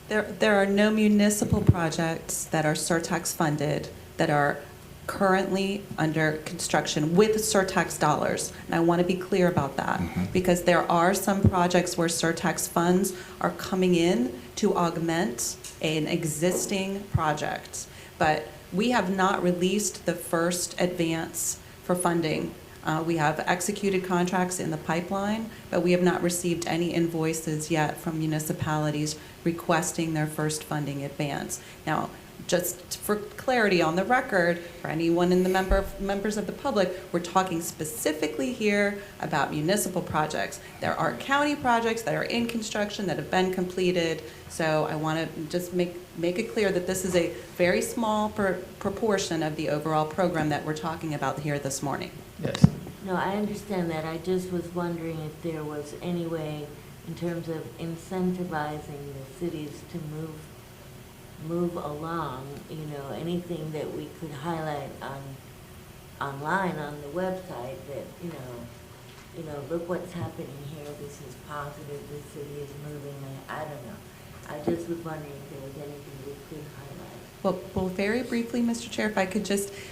S1: There are no municipal projects that are Surtax funded that are currently under construction with Surtax dollars. And I want to be clear about that, because there are some projects where Surtax funds are coming in to augment an existing project. But we have not released the first advance for funding. We have executed contracts in the pipeline, but we have not received any invoices yet from municipalities requesting their first funding advance. Now, just for clarity on the record, for anyone in the members of the public, we're talking specifically here about municipal projects. There are county projects that are in construction that have been completed, so I want to just make it clear that this is a very small proportion of the overall program that we're talking about here this morning.
S2: Yes.
S12: No, I understand that. I just was wondering if there was any way, in terms of incentivizing the cities to move along, anything that we could highlight online on the website that, look what's happening here, this is positive, this city is moving, I don't know. I just was wondering if there was anything we could highlight.
S1: Well, very briefly, Mr. Chair, if I could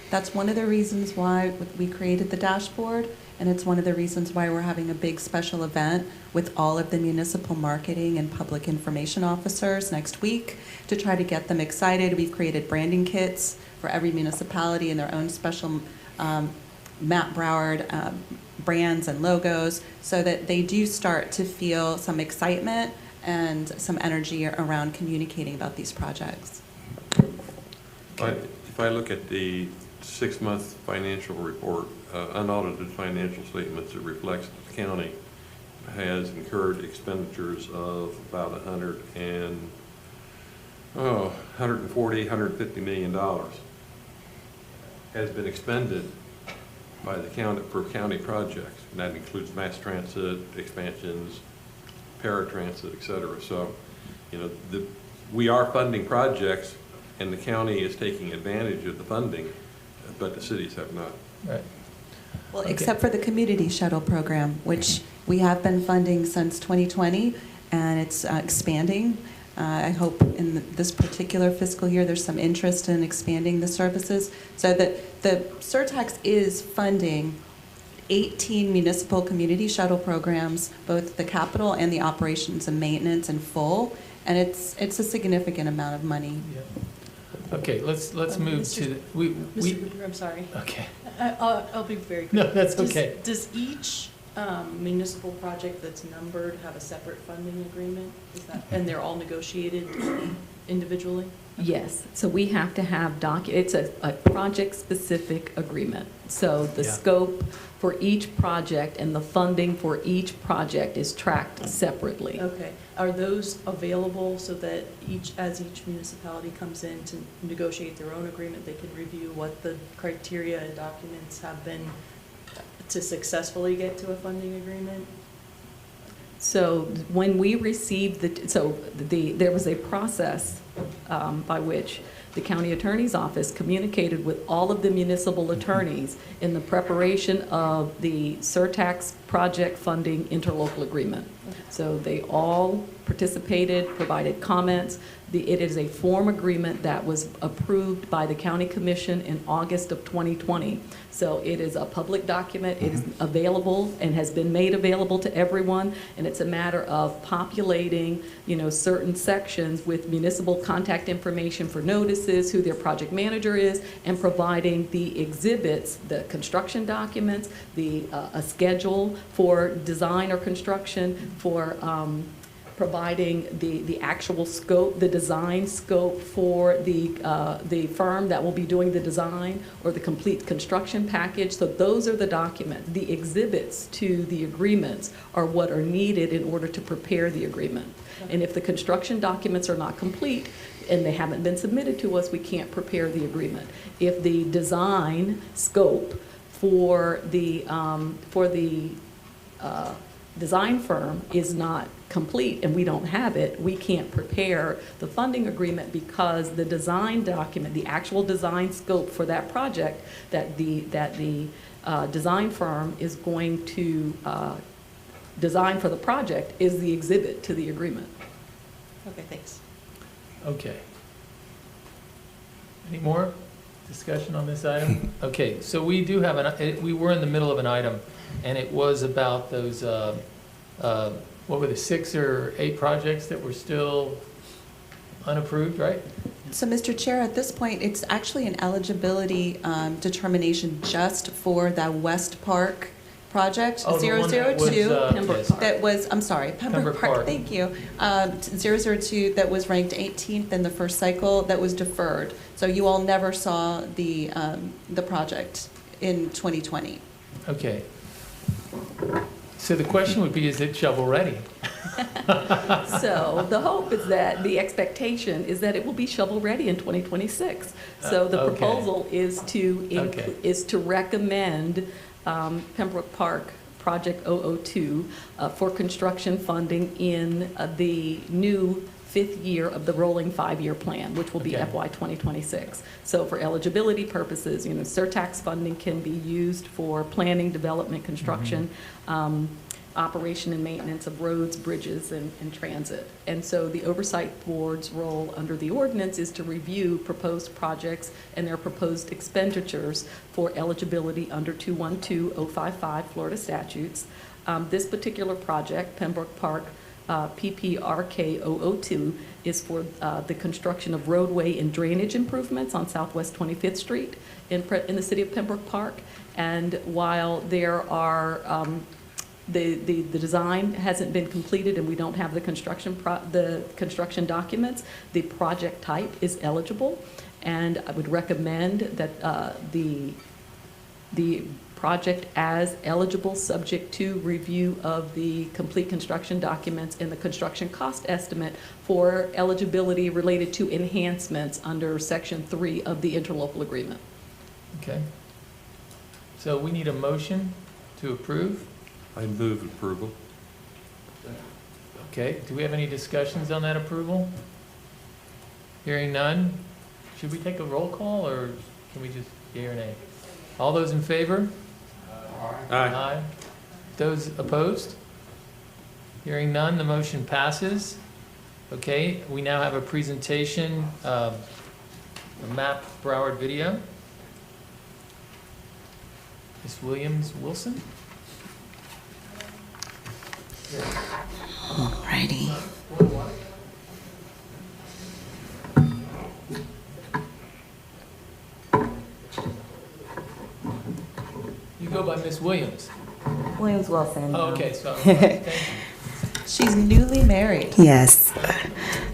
S1: that's one of the reasons why we created the dashboard, and it's one of the reasons why we're having a big special event with all of the municipal marketing and public information officers next week to try to get them excited. We've created branding kits for every municipality and their own special Matt Broward brands and logos, so that they do start to feel some excitement and some energy around communicating about these projects.
S4: If I look at the 6-month financial report, unaudited financial statements, it reflects that the county has incurred expenditures of about $150 million has been expended by the county for county projects, and that includes mass transit, expansions, paratransit, et cetera. So, we are funding projects, and the county is taking advantage of the funding, but the cities have not.
S2: Right.
S1: Well,
S2: Okay.
S1: except for the community shuttle program, which we have been funding since 2020, and it's expanding. I hope in this particular fiscal year there's some interest in expanding the services, so that the Surtax is funding 18 municipal community shuttle programs, both the capital and the operations and maintenance in full, and it's a significant amount of money.
S2: Yeah. Okay, let's move to,
S13: Mr. Cooper, I'm sorry.
S2: okay.
S13: I'll be very quick.
S2: No, that's okay.
S13: Does each municipal project that's numbered have a separate funding agreement? And they're all negotiated individually?
S8: Yes, so we have to have it's a project-specific agreement. So the
S2: Yeah.
S8: scope for each project and the funding for each project is tracked separately.
S13: Okay. Are those available so that as each municipality comes in to negotiate their own agreement, they can review what the criteria and documents have been to successfully get to a funding agreement?
S8: So when we received there was a process by which the county attorney's office communicated with all of the municipal attorneys in the preparation of the Surtax project funding interlocal agreement. So they all participated, provided comments. It is a form agreement that was approved by the county commission in August of 2020. So it is a public document. It is available and has been made available to everyone. And it's a matter of populating, certain sections with municipal contact information for notices, who their project manager is, and providing the exhibits, the construction documents, a schedule for design or construction, for providing the actual scope, the design scope for the firm that will be doing the design, or the complete construction package. So those are the documents. The exhibits to the agreements are what are needed in order to prepare the agreement. And if the construction documents are not complete and they haven't been submitted to us, we can't prepare the agreement. If the design scope for the design firm is not complete and we don't have it, we can't prepare the funding agreement, because the design document, the actual design scope for that project that the design firm is going to design for the project is the exhibit to the agreement.
S13: Okay, thanks.
S2: Okay. Any more discussion on this item? Okay, so we do have we were in the middle of an item, and it was about those, what were the 6 or 8 projects that were still unapproved, right?
S1: So, Mr. Chair, at this point, it's actually an eligibility determination just for that West Park project,
S2: Oh, the one that was,
S1: 002.
S8: Pembroke
S2: yes.
S8: Park.
S1: That was, I'm sorry, Pembroke Park, thank you. 002, that was ranked 18th in the first cycle, that was deferred. So you all never saw the project in 2020.
S2: Okay. So the question would be, is it shovel-ready?
S8: So the hope is that, the expectation is that it will be shovel-ready in 2026. So the
S2: Okay.
S8: proposal is to,
S2: Okay.
S8: is to recommend Pembroke Park Project 002 for construction funding in the new 5th year of the rolling 5-year plan, which will be
S2: Okay.
S8: FY 2026. So for eligibility purposes, Surtax funding can be used for planning, development, construction, operation and maintenance of roads, bridges, and transit. And so the Oversight Board's role under the ordinance is to review proposed projects and their proposed expenditures for eligibility under 212055 Florida statutes. This particular project, Pembroke Park PPRK 002, is for the construction of roadway and drainage improvements on Southwest 25th Street in the city of Pembroke Park. And while there are the design hasn't been completed and we don't have the construction documents, the project type is eligible, and I would recommend that the project as eligible, subject to review of the complete construction documents and the construction cost estimate for eligibility related to enhancements under Section 3 of the interlocal agreement.
S2: Okay. So we need a motion to approve.
S4: I move approval.
S2: Okay, do we have any discussions on that approval? Hearing none, should we take a roll call, or can we just yea or nay? All those in favor? Aye. Those opposed? Hearing none, the motion passes. Okay, we now have a presentation of the MAP Broward video. Ms. Williams-Wilson?
S3: Alrighty.
S2: You go by Ms. Williams.
S3: Williams Wilson.
S2: Oh, okay, so, thank you.
S1: She's newly married.
S3: Yes.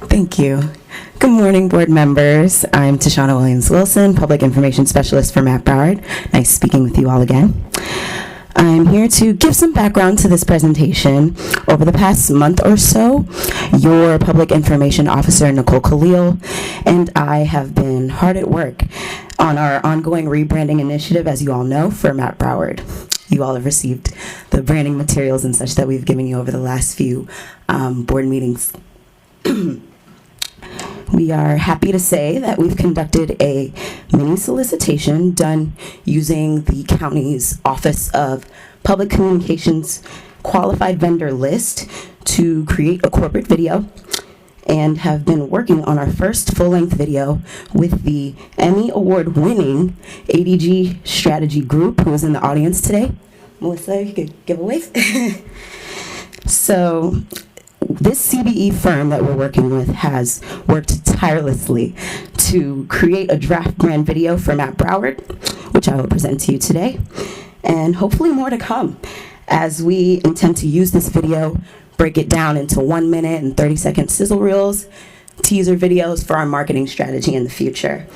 S3: Thank you. Good morning, board members. I'm Tashana Williams-Wilson, Public Information Specialist for Matt Broward. Nice speaking with you all again. I'm here to give some background to this presentation. Over the past month or so, your Public Information Officer, Nicole Khalil, and I have been hard at work on our ongoing rebranding initiative, as you all know, for Matt Broward. You all have received the branding materials and such that we've given you over the last few board meetings. We are happy to say that we've conducted a mini solicitation done using the county's Office of Public Communications qualified vendor list to create a corporate video, and have been working on our first full-length video with the Emmy Award-winning ADG Strategy Group, who is in the audience today. Melissa, you could give a wave. So, this CBE firm that we're working with has worked tirelessly to create a draft brand video for Matt Broward, which I will present to you today, and hopefully more to come, as we intend to use this video break it down into 1 minute and 30-second sizzle reels, teaser videos for our marketing strategy in the future.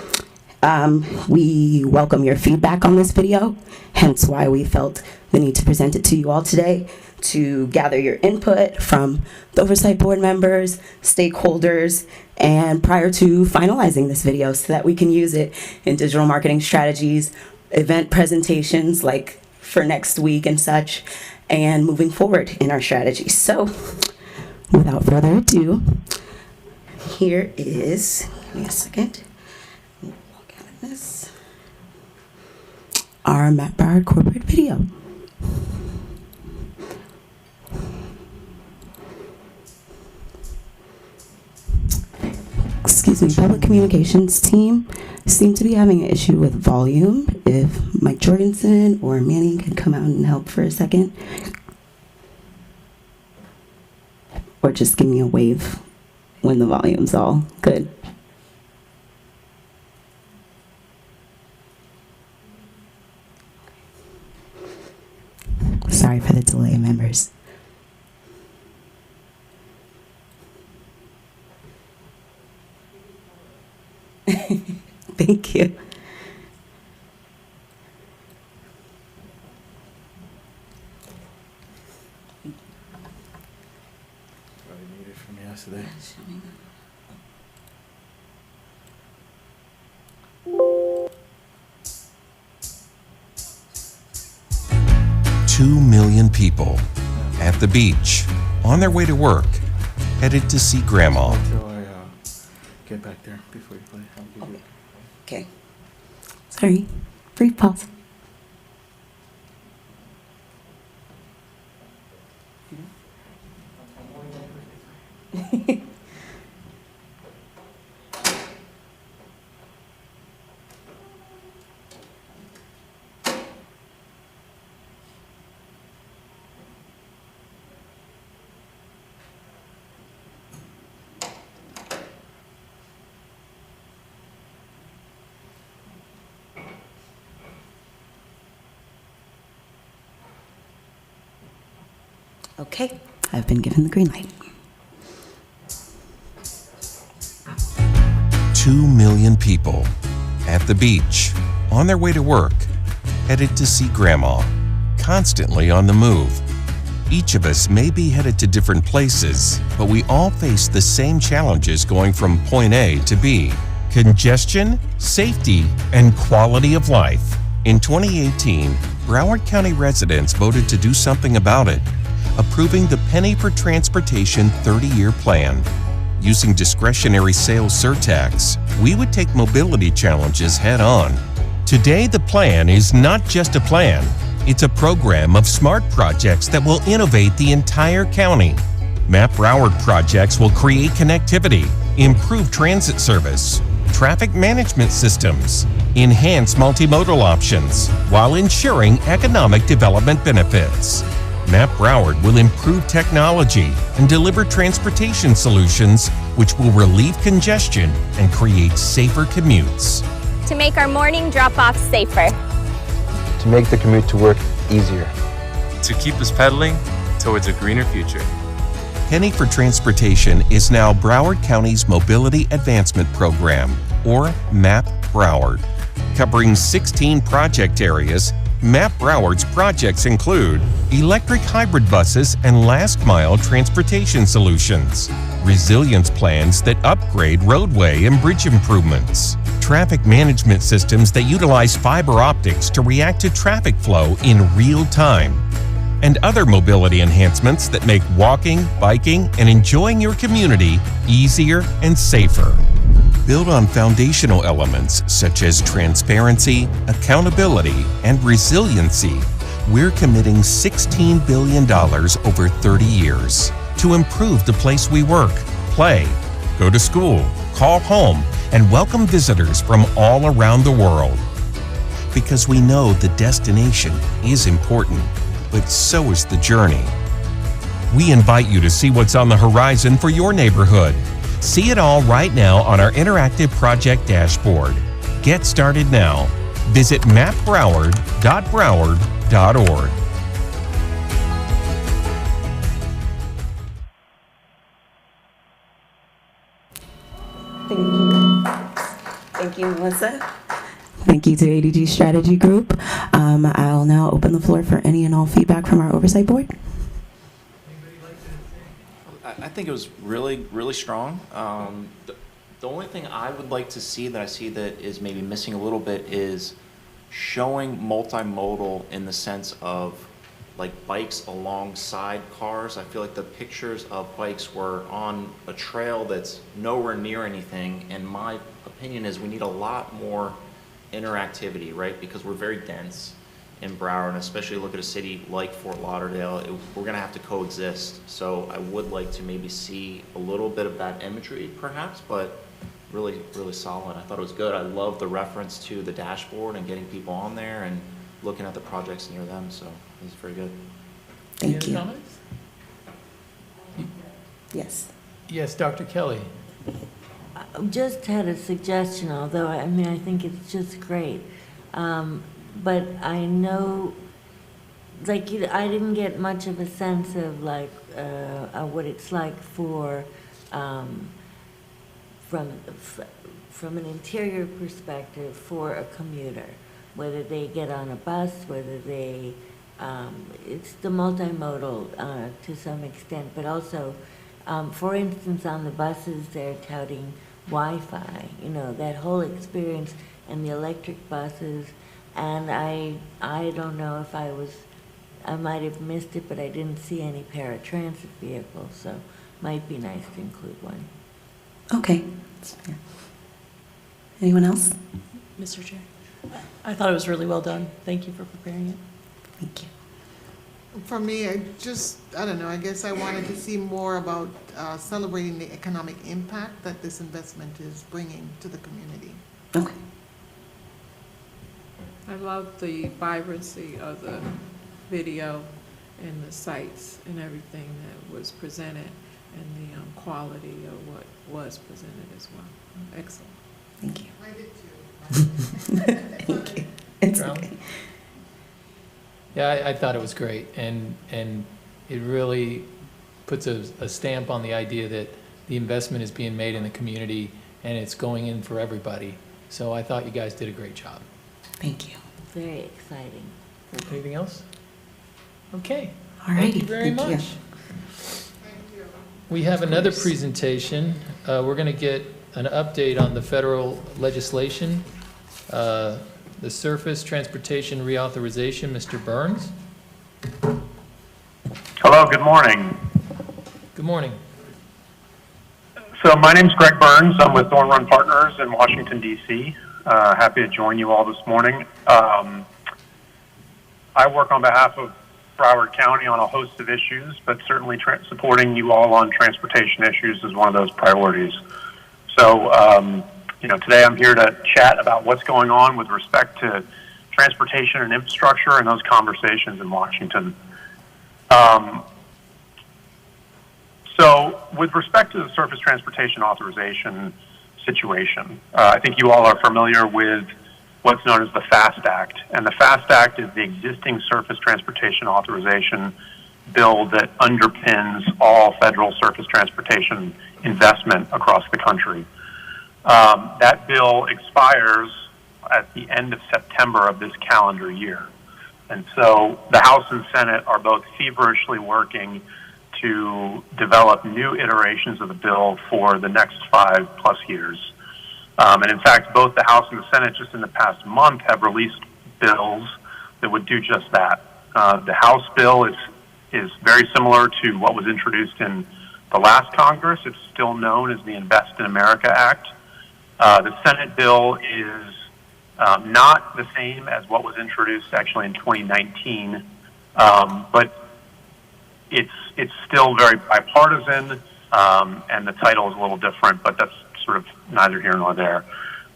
S3: We welcome your feedback on this video, hence why we felt the need to present it to you all today, to gather your input from the Oversight Board members, stakeholders, and prior to finalizing this video so that we can use it in digital marketing strategies, event presentations like for next week and such, and moving forward in our strategy. So, without further ado, here is, give me a second, log out of this, our Matt Broward corporate video. Excuse me, public communications team seem to be having an issue with volume. If Mike Jorgensen or Manny could come out and help for a second. Or just give me a wave when the volume's all good. Sorry for the delay, members. Thank you.
S14: Probably needed from yesterday.
S15: 2 million people at the beach, on their way to work, headed to see Grandma.
S14: Until I get back there before you play. I'll give you
S3: Okay. Sorry. Brief pause. Okay, I've been given the green light.
S15: 2 million people at the beach, on their way to work, headed to see Grandma, constantly on the move. Each of us may be headed to different places, but we all face the same challenges going from point A to B: congestion, safety, and quality of life. In 2018, Broward County residents voted to do something about it, approving the Penny for Transportation 30-year plan. Using discretionary sales surtax, we would take mobility challenges head-on. Today, the plan is not just a plan. It's a program of smart projects that will innovate the entire county. MAP Broward projects will create connectivity, improve transit service, traffic management systems, enhance multimodal options, while ensuring economic development benefits. MAP Broward will improve technology and deliver transportation solutions which will relieve congestion and create safer commutes.
S16: To make our morning drop-offs safer.
S17: To make the commute to work easier.
S18: To keep us pedaling towards a greener future.
S15: Penny for Transportation is now Broward County's Mobility Advancement Program, or MAP Broward. Covering 16 project areas, MAP Broward's projects include electric hybrid buses and last-mile transportation solutions, resilience plans that upgrade roadway and bridge improvements, traffic management systems that utilize fiber optics to react to traffic flow in real time, and other mobility enhancements that make walking, biking, and enjoying your community easier and safer. Build on foundational elements such as transparency, accountability, and resiliency. We're committing $16 billion over 30 years to improve the place we work, play, go to school, call home, and welcome visitors from all around the world. Because we know the destination is important, but so is the journey. We invite you to see what's on the horizon for your neighborhood. See it all right now on our interactive project dashboard. Get started now. Visit mapbroward.broward.org.
S3: Thank you. Thank you, Melissa. Thank you to ADG Strategy Group. I'll now open the floor for any and all feedback from our Oversight Board.
S10: I think it was really, really strong. The only thing I would like to see that I see that is maybe missing a little bit is showing multimodal in the sense of like bikes alongside cars. I feel like the pictures of bikes were on a trail that's nowhere near anything, and my opinion is we need a lot more interactivity, right? Because we're very dense in Broward, and especially look at a city like Fort Lauderdale, we're gonna have to coexist. So I would like to maybe see a little bit of that imagery perhaps, but really, really solid. I thought it was good. I love the reference to the dashboard and getting people on there and looking at the projects near them, so it was very good.
S3: Thank you.
S2: Any comments?
S3: Yes.
S2: Yes, Dr. Kelly.
S12: Just had a suggestion, although, I mean, I think it's just great. But I know, like, I didn't get much of a sense of, like, what it's like for, from an interior perspective for a commuter, whether they get on a bus, whether they, it's the multimodal to some extent, but also, for instance, on the buses, they're touting Wi-Fi, you know, that whole experience, and the electric buses. And I don't know if I might have missed it, but I didn't see any paratransit vehicles, so might be nice to include one.
S3: Okay. Anyone else?
S13: Mr. Chair, I thought it was really well done. Thank you for preparing it.
S3: Thank you.
S5: For me, I don't know, I guess I wanted to see more about celebrating the economic impact that this investment is bringing to the community.
S3: Okay.
S11: I love the vibrancy of the video and the sites and everything that was presented, and the quality of what was presented as well. Excellent.
S3: Thank you.
S5: I did too.
S3: Thank you. It's
S2: Brown?
S3: okay.
S2: Yeah, I thought it was great, and it really puts a stamp on the idea that the investment is being made in the community and it's going in for everybody. So I thought you guys did a great job.
S3: Thank you.
S12: Very exciting.
S2: Anything else? Okay.
S3: All right.
S2: Thank you very much. We have another presentation. We're going to get an update on the federal legislation, the Surface Transportation Reauthorization. Mr. Burns.
S6: Hello, good morning.
S2: Good morning.
S6: So my name's Greg Burns. I'm with Thorn Run Partners in Washington, D.C. Happy to join you all this morning. I work on behalf of Broward County on a host of issues, but certainly supporting you all on transportation issues is one of those priorities. So, today I'm here to chat about what's going on with respect to transportation and infrastructure and those conversations in Washington. So with respect to the Surface Transportation Authorization situation, I think you all are familiar with what's known as the FAST Act. And the FAST Act is the existing Surface Transportation Authorization bill that underpins all federal surface transportation investment across the country. That bill expires at the end of September of this calendar year. And so the House and Senate are both feverishly working to develop new iterations of the bill for the next 5+ years. And in fact, both the House and the Senate just in the past month have released bills that would do just that. The House bill is very similar to what was introduced in the last Congress. It's still known as the Invest in America Act. The Senate bill is not the same as what was introduced actually in 2019, but it's still very bipartisan, and the title is a little different, but that's sort of neither here nor there.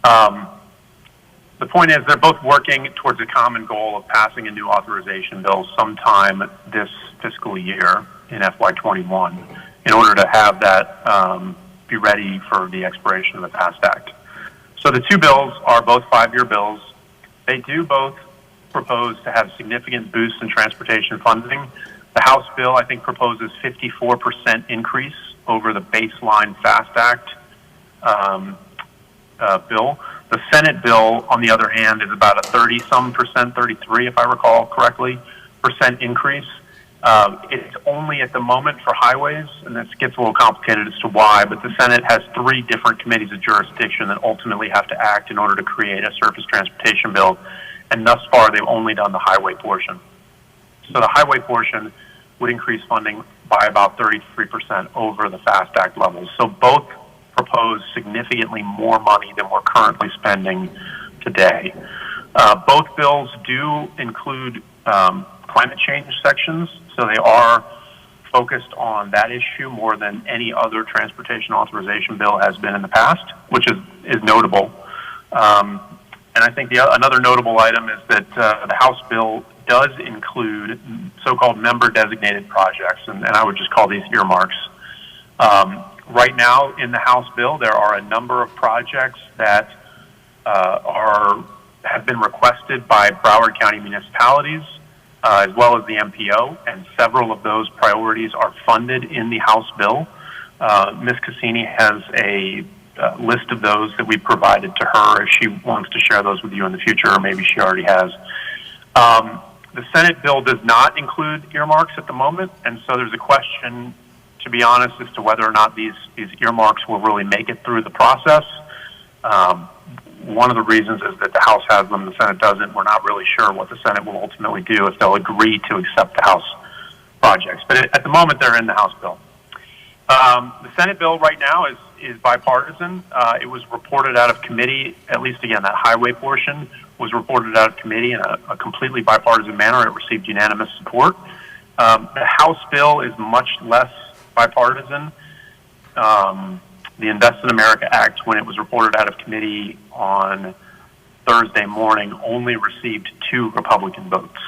S6: The point is they're both working towards a common goal of passing a new authorization bill sometime this fiscal year in FY21 in order to have that be ready for the expiration of the FAST Act. So the two bills are both 5-year bills. They do both propose to have significant boosts in transportation funding. The House bill, I think, proposes 54% increase over the baseline FAST Act. bill. The Senate bill, on the other hand, is about a 30-some%, 33 if I recall correctly, percent increase. It's only at the moment for highways, and this gets a little complicated as to why, but the Senate has 3 different committees of jurisdiction that ultimately have to act in order to create a surface transportation bill, and thus far they've only done the highway portion. So the highway portion would increase funding by about 33% over the FAST Act levels. So both propose significantly more money than we're currently spending today. Both bills do include climate change sections, so they are focused on that issue more than any other transportation authorization bill has been in the past, which is notable. And I think another notable item is that the House bill does include so-called member-designated projects, and I would just call these earmarks. Right now in the House bill, there are a number of projects that have been requested by Broward County municipalities, as well as the MPO, and several of those priorities are funded in the House bill. Ms. Cassini has a list of those that we provided to her if she wants to share those with you in the future, or maybe she already has. The Senate bill does not include earmarks at the moment, and so there's a question, to be honest, as to whether or not these earmarks will really make it through the process. One of the reasons is that the House has them, the Senate doesn't. We're not really sure what the Senate will ultimately do, if they'll agree to accept the House projects. But at the moment, they're in the House bill. The Senate bill right now is bipartisan. It was reported out of committee, at least again, that highway portion was reported out of committee in a completely bipartisan manner. It received unanimous support. The House bill is much less bipartisan. The Invest in America Act, when it was reported out of committee on Thursday morning, only received 2 Republican votes.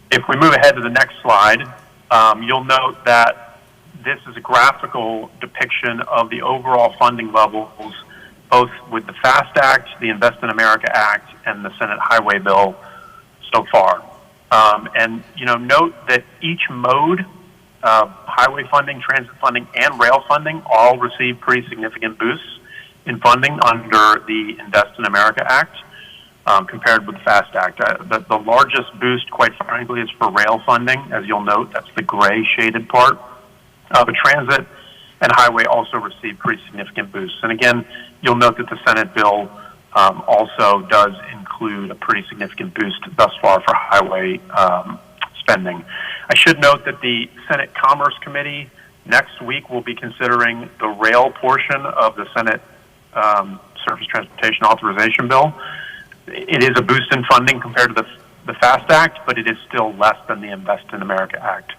S6: If we move ahead to the next slide, you'll note that this is a graphical depiction of the overall funding levels, both with the FAST Act, the Invest in America Act, and the Senate Highway Bill so far. And note that each mode, highway funding, transit funding, and rail funding, all receive pretty significant boosts in funding under the Invest in America Act compared with the FAST Act. The largest boost, quite frankly, is for rail funding. As you'll note, that's the gray shaded part. But transit and highway also receive pretty significant boosts. And again, you'll note that the Senate bill also does include a pretty significant boost thus far for highway spending. I should note that the Senate Commerce Committee next week will be considering the rail portion of the Senate Surface Transportation Authorization Bill. It is a boost in funding compared to the FAST Act, but it is still less than the Invest in America Act.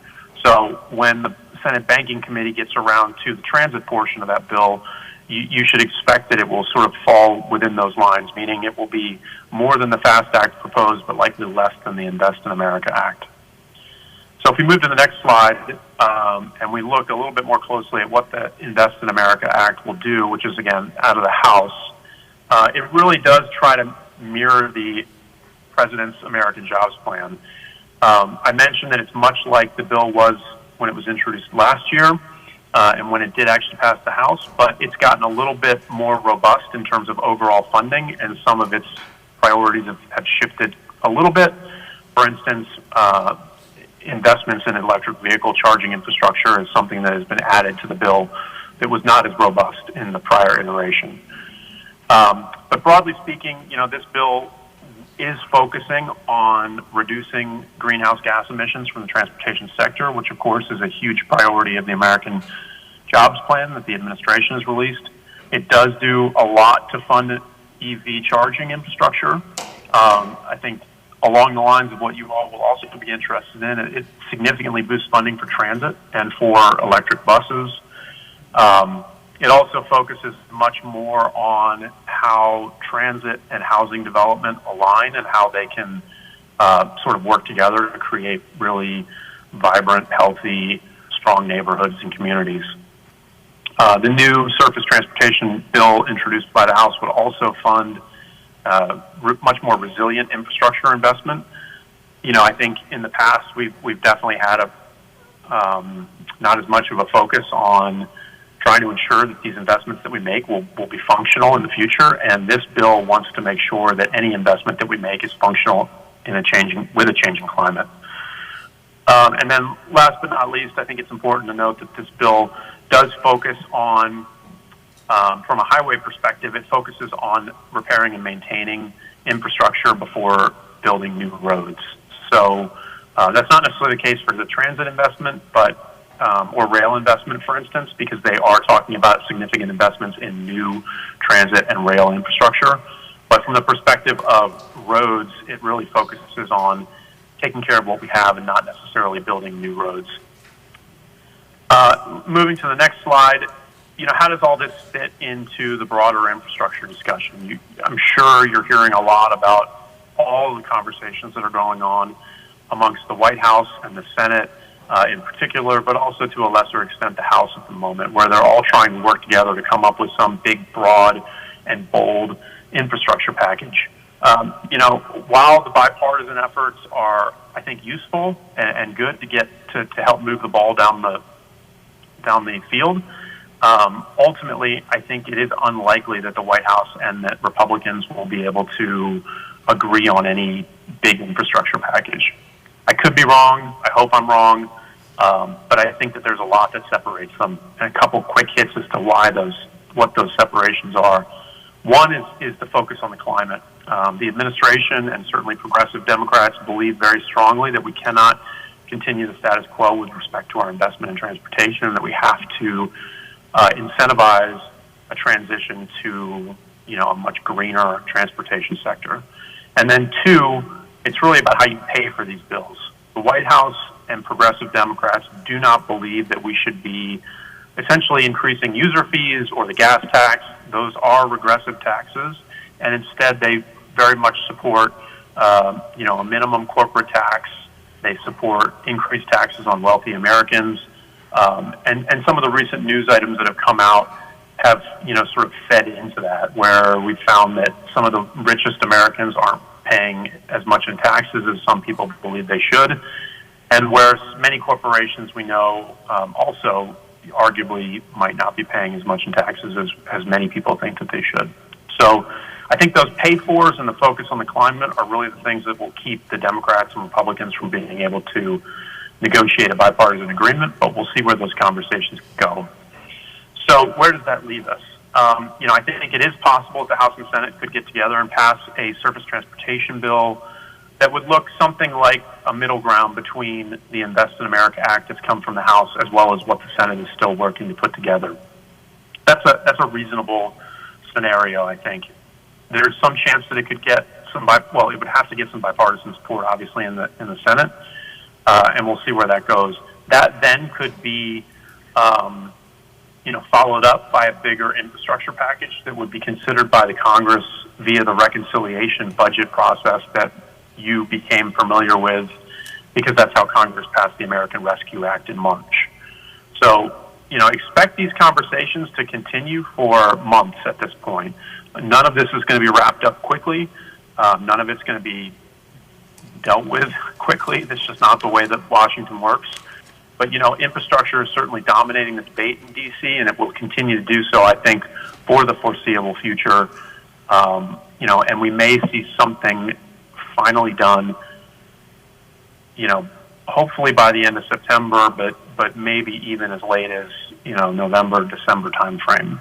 S6: So when the Senate Banking Committee gets around to the transit portion of that bill, you should expect that it will sort of fall within those lines, meaning it will be more than the FAST Act proposed, but likely less than the Invest in America Act. So if we move to the next slide, and we look a little bit more closely at what the Invest in America Act will do, which is, again, out of the House, it really does try to mirror the President's American Jobs Plan. I mentioned that it's much like the bill was when it was introduced last year, and when it did actually pass the House, but it's gotten a little bit more robust in terms of overall funding, and some of its priorities have shifted a little bit. For instance, investments in electric vehicle charging infrastructure is something that has been added to the bill that was not as robust in the prior iteration. But broadly speaking, this bill is focusing on reducing greenhouse gas emissions from the transportation sector, which of course is a huge priority of the American Jobs Plan that the administration has released. It does do a lot to fund EV charging infrastructure. I think along the lines of what you all will also be interested in, it significantly boosts funding for transit and for electric buses. It also focuses much more on how transit and housing development align and how they can sort of work together to create really vibrant, healthy, strong neighborhoods and communities. The new surface transportation bill introduced by the House would also fund much more resilient infrastructure investment. I think in the past we've definitely had not as much of a focus on trying to ensure that these investments that we make will be functional in the future, and this bill wants to make sure that any investment that we make is functional with a changing climate. And then last but not least, I think it's important to note that this bill does focus on, from a highway perspective, it focuses on repairing and maintaining infrastructure before building new roads. So that's not necessarily the case for the transit investment, but or rail investment, for instance, because they are talking about significant investments in new transit and rail infrastructure. But from the perspective of roads, it really focuses on taking care of what we have and not necessarily building new roads. Moving to the next slide, how does all this fit into the broader infrastructure discussion? I'm sure you're hearing a lot about all the conversations that are going on amongst the White House and the Senate in particular, but also to a lesser extent the House at the moment, where they're all trying to work together to come up with some big, broad, and bold infrastructure package. While the bipartisan efforts are, I think, useful and good to get to help move the ball down the field, ultimately, I think it is unlikely that the White House and that Republicans will be able to agree on any big infrastructure package. I could be wrong. I hope I'm wrong. But I think that there's a lot that separates them. And a couple quick hits as to what those separations are. One is the focus on the climate. The administration and certainly progressive Democrats believe very strongly that we cannot continue the status quo with respect to our investment in transportation, and that we have to incentivize a transition to a much greener transportation sector. And then two, it's really about how you pay for these bills. The White House and progressive Democrats do not believe that we should be essentially increasing user fees or the gas tax. Those are regressive taxes, and instead they very much support a minimum corporate tax. They support increased taxes on wealthy Americans, and some of the recent news items that have come out have sort of fed into that, where we've found that some of the richest Americans aren't paying as much in taxes as some people believe they should, and where many corporations we know also arguably might not be paying as much in taxes as many people think that they should. So I think those pay-fors and the focus on the climate are really the things that will keep the Democrats and Republicans from being able to negotiate a bipartisan agreement, but we'll see where those conversations go. So where does that leave us? I think it is possible that the House and Senate could get together and pass a surface transportation bill that would look something like a middle ground between the Invest in America Act that's come from the House as well as what the Senate is still working to put together. That's a reasonable scenario, I think. There's some chance that it could get it would have to get some bipartisan support, obviously, in the Senate, and we'll see where that goes. That then could be followed up by a bigger infrastructure package that would be considered by the Congress via the reconciliation budget process that you became familiar with, because that's how Congress passed the American Rescue Act in March. So, expect these conversations to continue for months at this point. None of this is going to be wrapped up quickly. None of it's going to be dealt with quickly. That's just not the way that Washington works. But, infrastructure is certainly dominating the debate in D.C., and it will continue to do so, I think, for the foreseeable future. And we may see something finally done, hopefully by the end of September, but maybe even as late as, November, December timeframe.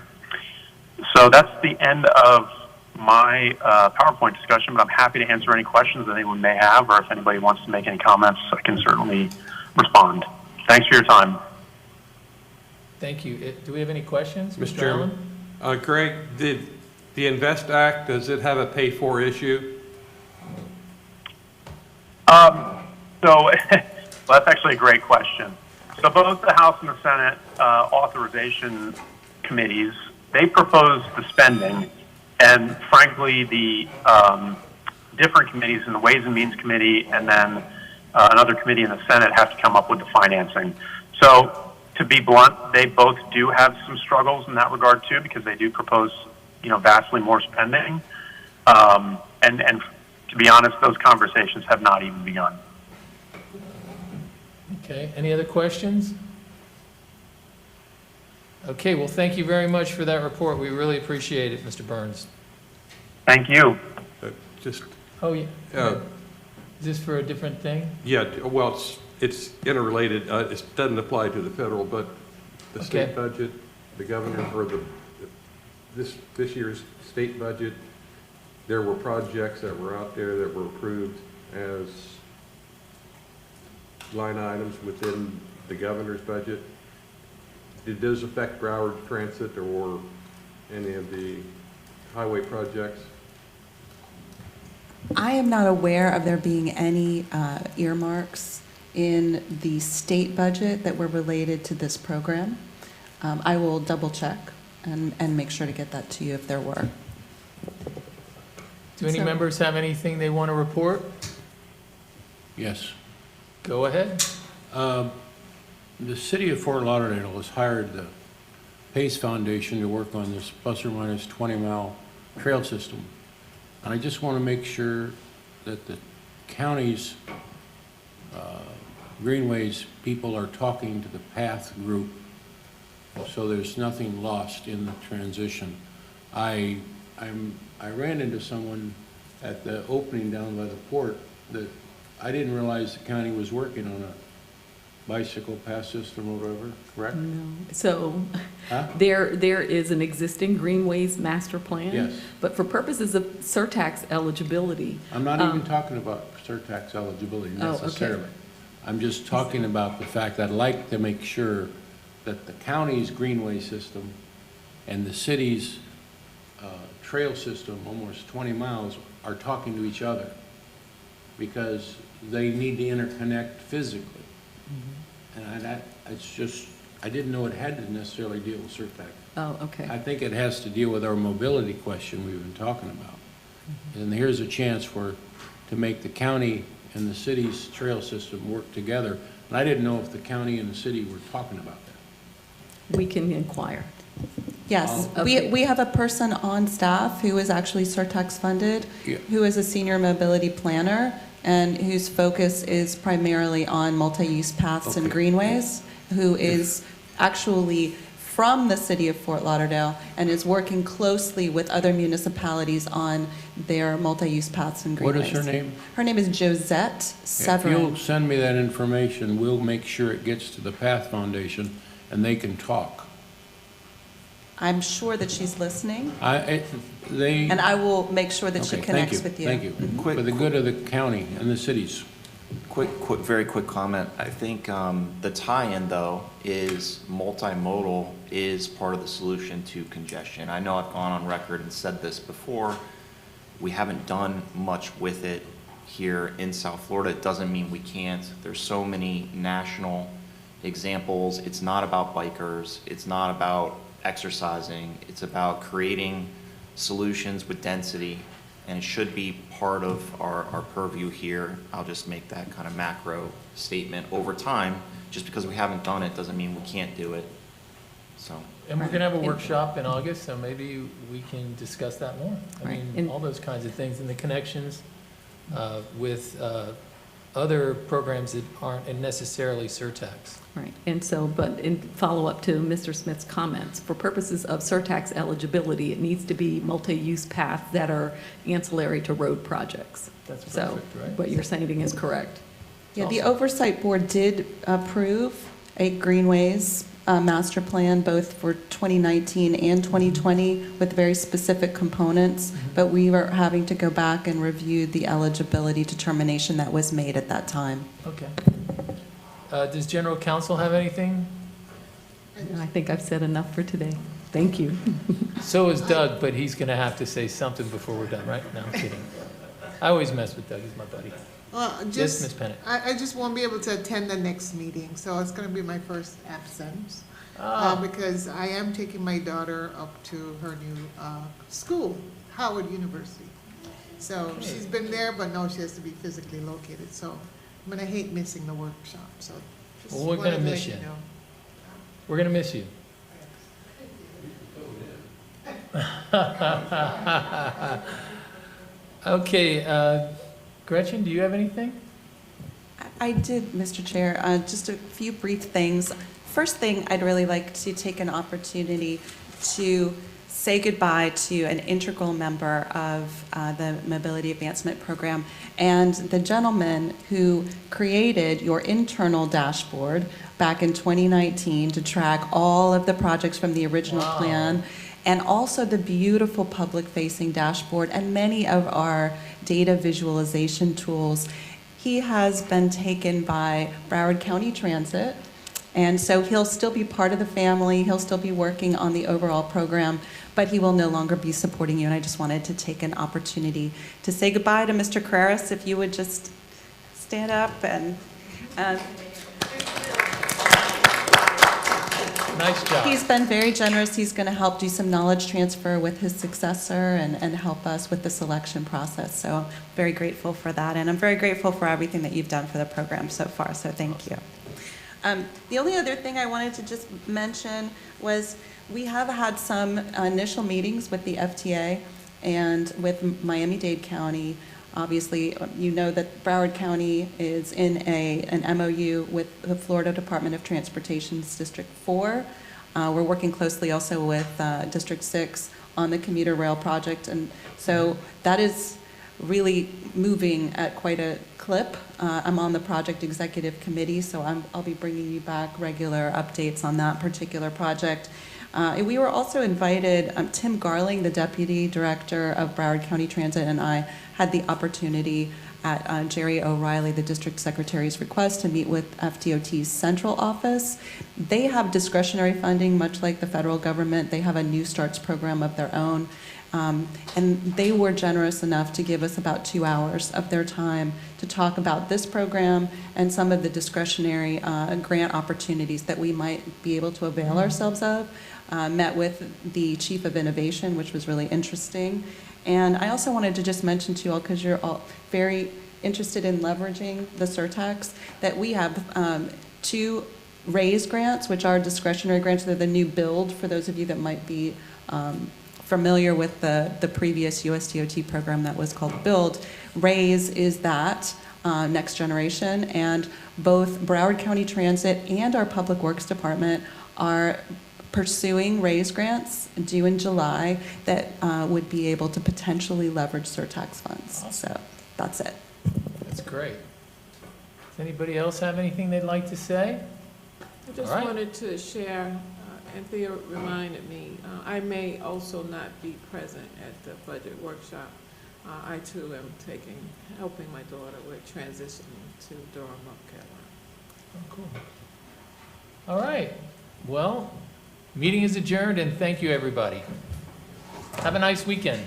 S6: So that's the end of my PowerPoint discussion, but I'm happy to answer any questions that anyone may have, or if anybody wants to make any comments, I can certainly respond. Thanks for your time.
S2: Thank you. Do we have any questions,
S4: Mr. Chairman? Greg, did the Invest Act, does it have a pay-for issue?
S6: Well, that's actually a great question. So both the House and the Senate authorization committees, they proposed the spending, and frankly, the different committees in the Ways and Means Committee and then another committee in the Senate have to come up with the financing. So to be blunt, they both do have some struggles in that regard too, because they do propose, vastly more spending. And to be honest, those conversations have not even begun.
S2: Okay, any other questions? Okay, well, thank you very much for that report. We really appreciate it, Mr. Burns.
S6: Thank you.
S4: Just,
S2: Oh, yeah. Is this for a different thing?
S4: yeah, well, it's interrelated. It doesn't apply to the federal, but the state budget, the governor, or this year's state budget, there were projects that were out there that were approved as line items within the governor's budget. Did those affect Broward Transit or any of the highway projects?
S1: I am not aware of there being any earmarks in the state budget that were related to this program. I will double check and make sure to get that to you if there were.
S2: Do any members have anything they want to report?
S9: Yes.
S2: Go ahead.
S9: The city of Fort Lauderdale has hired the Pace Foundation to work on this plus or minus 20-mile trail system. And I just want to make sure that the county's greenways people are talking to the PATH group so there's nothing lost in the transition. I ran into someone at the opening down by the port that I didn't realize the county was working on a bicycle pass system or whatever, correct?
S8: No. So
S9: Huh?
S8: there is an existing greenways master plan.
S9: Yes.
S8: But for purposes of surtax eligibility.
S9: I'm not even talking about surtax eligibility necessarily.
S8: Okay.
S9: I'm just talking about the fact that I'd like to make sure that the county's greenway system and the city's trail system, almost 20 miles, are talking to each other because they need to interconnect physically. And it's just, I didn't know it had to necessarily deal with Surtax.
S8: Oh, okay.
S9: I think it has to deal with our mobility question we've been talking about. And here's a chance to make the county and the city's trail system work together. And I didn't know if the county and the city were talking about that.
S8: We can inquire.
S1: Yes,
S8: Okay.
S1: we have a person on staff who is actually Surtax funded,
S9: Yeah.
S1: who is a senior mobility planner, and whose focus is primarily on multi-use paths and
S9: Okay.
S1: greenways, who is actually from the city of Fort Lauderdale and is working closely with other municipalities on their multi-use paths and
S9: What
S1: greenways.
S9: is her name?
S1: Her name is Josette
S9: If
S1: Severin.
S9: you'll send me that information, we'll make sure it gets to the PATH Foundation and they can talk.
S1: I'm sure that she's listening,
S9: They.
S1: and I will make sure that she
S9: Okay,
S1: connects with you.
S9: Thank you. For the good of the county and the cities.
S10: Very quick comment. I think the tie-in, though, is multimodal is part of the solution to congestion. I know I've gone on record and said this before. We haven't done much with it here in South Florida. It doesn't mean we can't. There's so many national examples. It's not about bikers. It's not about exercising. It's about creating solutions with density, and it should be part of our purview here. I'll just make that kind of macro statement. Over time, just because we haven't done it doesn't mean we can't do it. So.
S2: And we're going to have a workshop in August, so maybe we can discuss that more. I
S8: Right.
S2: mean,
S8: And-
S2: all those kinds of things and the connections with other programs that aren't necessarily surtax.
S8: Right, and so, but in follow-up to Mr. Smith's comments, for purposes of surtax eligibility, it needs to be multi-use paths that are ancillary to road projects.
S2: That's perfect,
S8: So
S2: right?
S8: what you're saying is correct.
S1: Yeah, the
S2: Awesome.
S1: Oversight Board did approve a Greenways master plan, both for 2019 and 2020, with very specific components, but we were having to go back and review the eligibility determination that was made at that time.
S2: Okay. Does General Counsel have anything?
S8: I think I've said enough for today. Thank you.
S2: So is Doug, but he's going to have to say something before we're done, right? No, I'm kidding. I always mess with Doug, he's my buddy. Yes, Ms. Pennant.
S5: I just won't be able to attend the next meeting, so it's gonna be my first absence. Because I am taking my daughter up to her new school, Howard University. So she's been there, but now she has to be physically located, so I'm gonna hate missing the workshop, so. just
S2: Well, we're
S5: wanted
S2: gonna
S5: to
S2: miss
S5: let
S2: you.
S5: know.
S2: We're going to miss you. Okay, Gretchen, do you have anything?
S1: I did, Mr. Chair. Just a few brief things. first thing, I'd really like to take an opportunity to say goodbye to an integral member of the Mobility Advancement Program and the gentleman who created your internal dashboard back in 2019 to track all of the projects from the original plan, and also the beautiful public-facing dashboard and many of our data visualization tools. He has been taken by Broward County Transit, and so he'll still be part of the family, he'll still be working on the overall program, but he will no longer be supporting you, and I just wanted to take an opportunity to say goodbye to Mr. Carreras. If you would just stand up and...
S2: Nice job.
S1: He's been very generous. He's going to help do some knowledge transfer with his successor and help us with the selection process. So I'm very grateful for that, and I'm very grateful for everything that you've done for the program so far, so thank you. The only other thing I wanted to just mention was we have had some initial meetings with the FTA and with Miami-Dade County. Obviously, you know that Broward County is in an MOU with the Florida Department of Transportation's District 4. We're working closely also with District 6 on the commuter rail project, and so that is really moving at quite a clip. I'm on the project executive committee, so I'll be bringing you back regular updates on that particular project. We were also invited, Tim Garling, the Deputy Director of Broward County Transit, and I had the opportunity at Jerry O'Reilly, the District Secretary's request, to meet with FDOT's central office. They have discretionary funding, much like the federal government. They have a New Starts program of their own. And they were generous enough to give us about 2 hours of their time to talk about this program and some of the discretionary grant opportunities that we might be able to avail ourselves of. Met with the Chief of Innovation, which was really interesting. And I also wanted to just mention to you all, because you're all very interested in leveraging the Surtax, that we have 2 RAISE grants, which are discretionary grants. They're the new build for those of you that might be familiar with the previous USDOT program that was called Build. RAISE is that next generation, and both Broward County Transit and our Public Works Department are pursuing RAISE grants due in July that would be able to potentially leverage Surtax funds.
S2: Awesome.
S1: So that's it.
S2: That's great. Does anybody else have anything they'd like to say?
S11: I just
S2: All right.
S11: wanted to share, and Thea reminded me, I may also not be present at the budget workshop. I too am helping my daughter with transitioning to Durham, North Carolina.
S2: Oh, cool. All right. Well, meeting is adjourned, and thank you, everybody. Have a nice weekend.